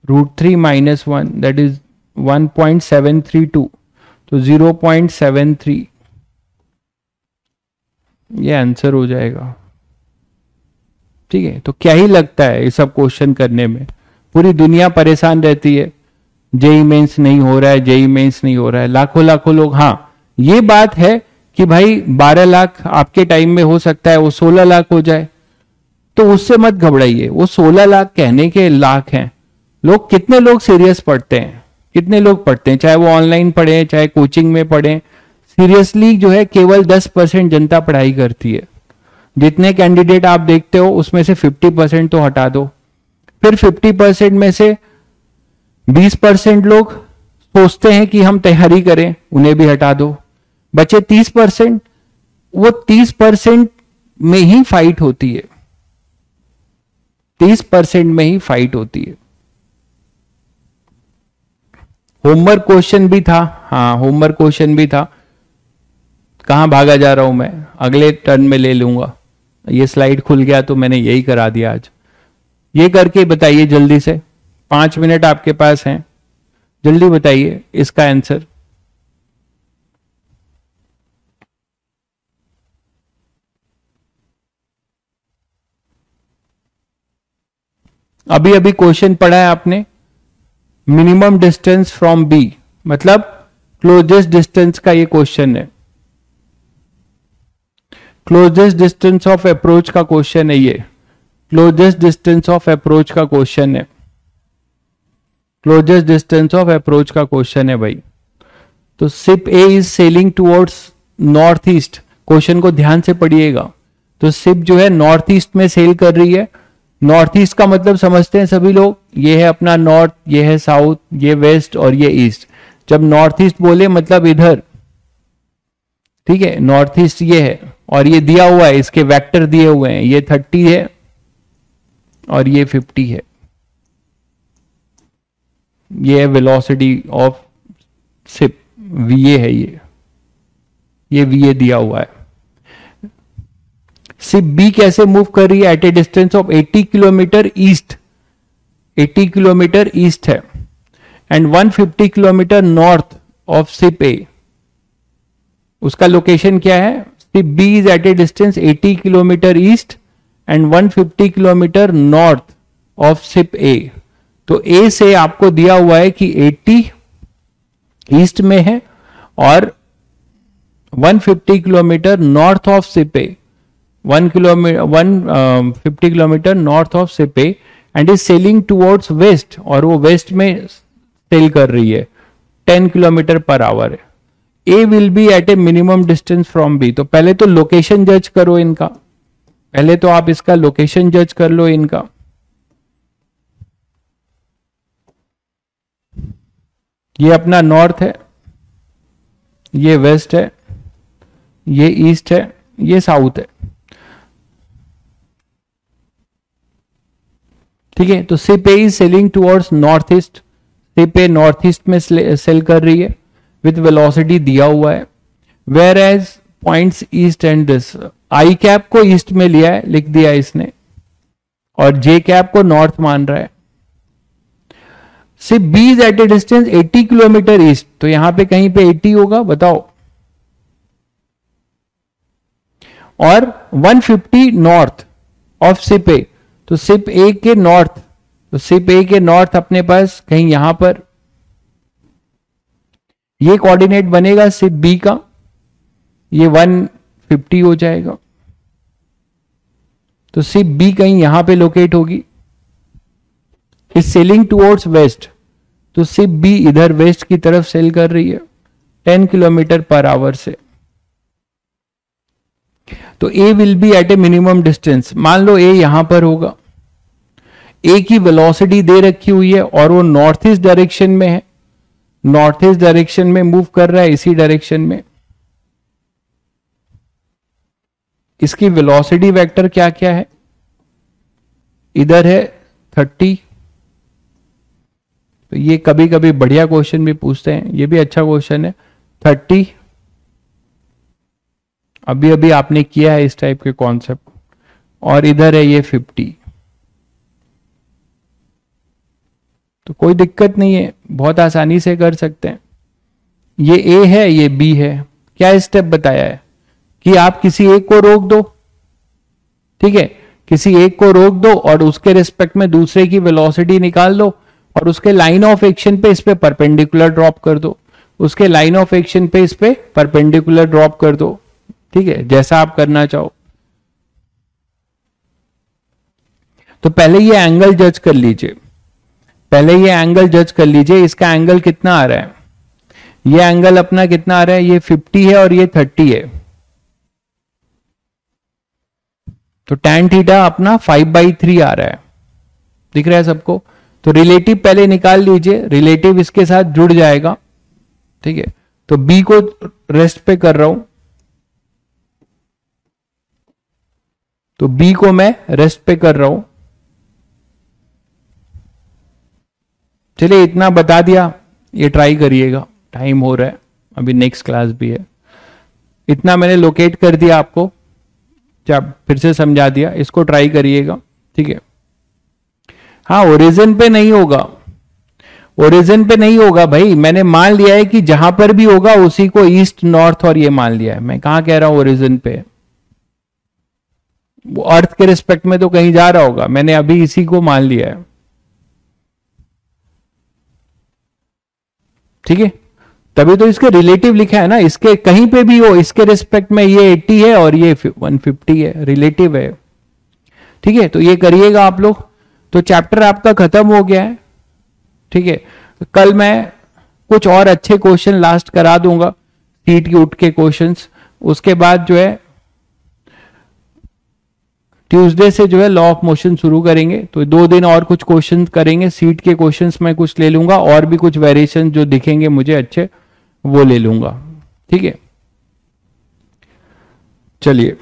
√3 माइनस 1, दैट इज 1.732, तो 0.73, ये आंसर हो जाएगा। ठीक है, तो क्या ही लगता है ये सब क्वेश्चन करने में? पूरी दुनिया परेशान रहती है, जेई मेंस नहीं हो रहा है, जेई मेंस नहीं हो रहा है, लाखों लाखों लोग। हाँ, ये बात है कि भाई 12 लाख आपके टाइम में हो सकता है वो 16 लाख हो जाए, तो उससे मत घबराइए, वो 16 लाख कहने के लाख हैं। लोग, कितने लोग सीरियस पढ़ते हैं, कितने लोग पढ़ते हैं, चाहे वो ऑनलाइन पढ़े चाहे कोचिंग में पढ़े, सीरियसली जो है केवल 10% जनता पढ़ाई करती है। जितने कैंडिडेट आप देखते हो उसमें से 50% तो हटा दो, फिर 50% में से 20% लोग सोचते हैं कि हम तैयारी करें, उन्हें भी हटा दो, बचे 30%। वो 30% में ही फाइट होती है, 30% में ही फाइट होती है। होमवर्क क्वेश्चन भी था, हाँ होमवर्क क्वेश्चन भी था, कहां भागा जा रहा हूं मैं, अगले टर्न में ले लूंगा। ये स्लाइड खुल गया तो मैंने यही करा दिया आज। ये करके बताइए जल्दी से, 5 मिनट आपके पास हैं, जल्दी बताइए इसका आंसर। अभी अभी क्वेश्चन पढ़ा है आपने, मिनिमम डिस्टेंस फ्रॉम बी, मतलब क्लोजेस्ट डिस्टेंस का ये क्वेश्चन है, क्लोजेस्ट डिस्टेंस ऑफ अप्रोच का क्वेश्चन है ये। क्लोजेस्ट डिस्टेंस ऑफ अप्रोच का क्वेश्चन है, क्लोजेस्ट डिस्टेंस ऑफ अप्रोच का क्वेश्चन है भाई। तो ship A is sailing towards north east, question को ध्यान से पढ़िएगा। तो शिप जो है नॉर्थ ईस्ट में सेल कर रही है। नॉर्थ ईस्ट का मतलब समझते हैं सभी लोग, ये है अपना नॉर्थ, ये है साउथ, ये वेस्ट और ये ईस्ट। जब नॉर्थ ईस्ट बोले मतलब इधर, ठीक है, नॉर्थ ईस्ट ये है और ये दिया हुआ है, इसके वेक्टर दिए हुए हैं, ये 30 है और ये 50 है। ये है वेलोसिटी ऑफ शिप, वीए है ये वीए दिया हुआ है। शिप बी कैसे मूव कर रही है? At a distance of 80 kilometre east, 80 kilometre east है and 150 kilometre north of ship A. उसका लोकेशन क्या है? Ship B is at a distance 80 kilometre east and 150 kilometre north of ship A. तो ए से आपको दिया हुआ है कि 80 ईस्ट में है और 150 kilometre north of ship A, 150 kilometre north of ship A and is sailing towards waste, और वो वेस्ट में सेल कर रही है, 10 किलोमीटर पर आवर है। A will be at a minimum distance from B. तो पहले तो लोकेशन जज करो इनका, पहले तो आप इसका लोकेशन जज कर लो इनका। ये अपना नॉर्थ है, ये वेस्ट है, ये ईस्ट है, ये साउथ है, ठीक है। तो ship A is sailing towards north east, ship A north east में सेल कर रही है विथ वेलोसिटी दिया हुआ है। Where as points east and this, I cap को ईस्ट में लिया है, लिख दिया इसने, और जे कैप को नॉर्थ मान रहा है। Ship B is at a distance 80 kilometre east, तो यहां पे कहीं पे 80 होगा बताओ, और 150 नॉर्थ ऑफ शिप ए। तो शिप ए के नॉर्थ, तो शिप ए के नॉर्थ अपने पास कहीं यहां पर ये कोऑर्डिनेट बनेगा शिप बी का, ये 150 हो जाएगा। तो शिप बी कहीं यहां पे लोकेट होगी, इज सेलिंग टुवर्ड्स वेस्ट। तो शिप बी इधर वेस्ट की तरफ सेल कर रही है 10 किलोमीटर पर आवर से। तो A will be at a minimum distance, मान लो ए यहां पर होगा, ए की वेलोसिटी दे रखी हुई है और वो नॉर्थ ईस्ट डायरेक्शन में है, नॉर्थ ईस्ट डायरेक्शन में मूव कर रहा है, इसी डायरेक्शन में। इसकी वेलोसिटी वेक्टर क्या क्या है? इधर है 30, तो ये कभी कभी बढ़िया क्वेश्चन भी पूछते हैं, ये भी अच्छा क्वेश्चन है। 30 अभी अभी आपने किया है इस टाइप के कॉन्सेप्ट, और इधर है ये 50। तो कोई दिक्कत नहीं है, बहुत आसानी से कर सकते हैं। ये ए है, ये बी है। क्या स्टेप बताया है कि आप किसी एक को रोक दो, ठीक है, किसी एक को रोक दो और उसके रिस्पेक्ट में दूसरे की वेलोसिटी निकाल दो और उसके लाइन ऑफ एक्शन पे इस पे परपेंडिकुलर ड्रॉप कर दो, उसके लाइन ऑफ एक्शन पे इस पे परपेंडिकुलर ड्रॉप कर दो, ठीक है, जैसा आप करना चाहो। तो पहले ये एंगल जज कर लीजिए, पहले ये एंगल जज कर लीजिए, इसका एंगल कितना आ रहा है? ये एंगल अपना कितना आ रहा है? ये 50 है और ये 30 है। तो tan थीटा अपना 5/3 आ रहा है, दिख रहा है सबको? तो रिलेटिव पहले निकाल लीजिए, रिलेटिव इसके साथ जुड़ जाएगा, ठीक है। तो b को रेस्ट पे कर रहा हूं, तो b को मैं रेस्ट पे कर रहा हूं। चलिए इतना बता दिया, ये ट्राई करिएगा, टाइम हो रहा है, अभी नेक्स्ट क्लास भी है। इतना मैंने लोकेट कर दिया आपको, जब फिर से समझा दिया, इसको ट्राई करिएगा, ठीक है। हाँ, ओरिजिन पे नहीं होगा, ओरिजिन पे नहीं होगा भाई, मैंने मान लिया है कि जहां पर भी होगा उसी को ईस्ट नॉर्थ और ये मान लिया है। मैं कहां कह रहा हूं ओरिजिन पे, वो अर्थ के रिस्पेक्ट में तो कहीं जा रहा होगा, मैंने अभी इसी को मान लिया है, ठीक है। तभी तो इसके रिलेटिव लिखा है ना, इसके कहीं पे भी हो, इसके रिस्पेक्ट में ये 80 है और ये 150 है, रिलेटिव है। ठीक है, तो ये करिएगा आप लोग। तो चैप्टर आपका खत्म हो गया है। ठीक है, कल मैं कुछ और अच्छे क्वेश्चन लास्ट करा दूंगा, सीट के उठ के क्वेश्चंस। उसके बाद जो है ट्यूसडे से जो है लॉ ऑफ मोशन शुरू करेंगे। तो 2 दिन और कुछ क्वेश्चन करेंगे, सीट के क्वेश्चंस मैं कुछ ले लूंगा, और भी कुछ वेरिएशन जो दिखेंगे मुझे अच्छे वो ले लूंगा। ठीक है, चलिए।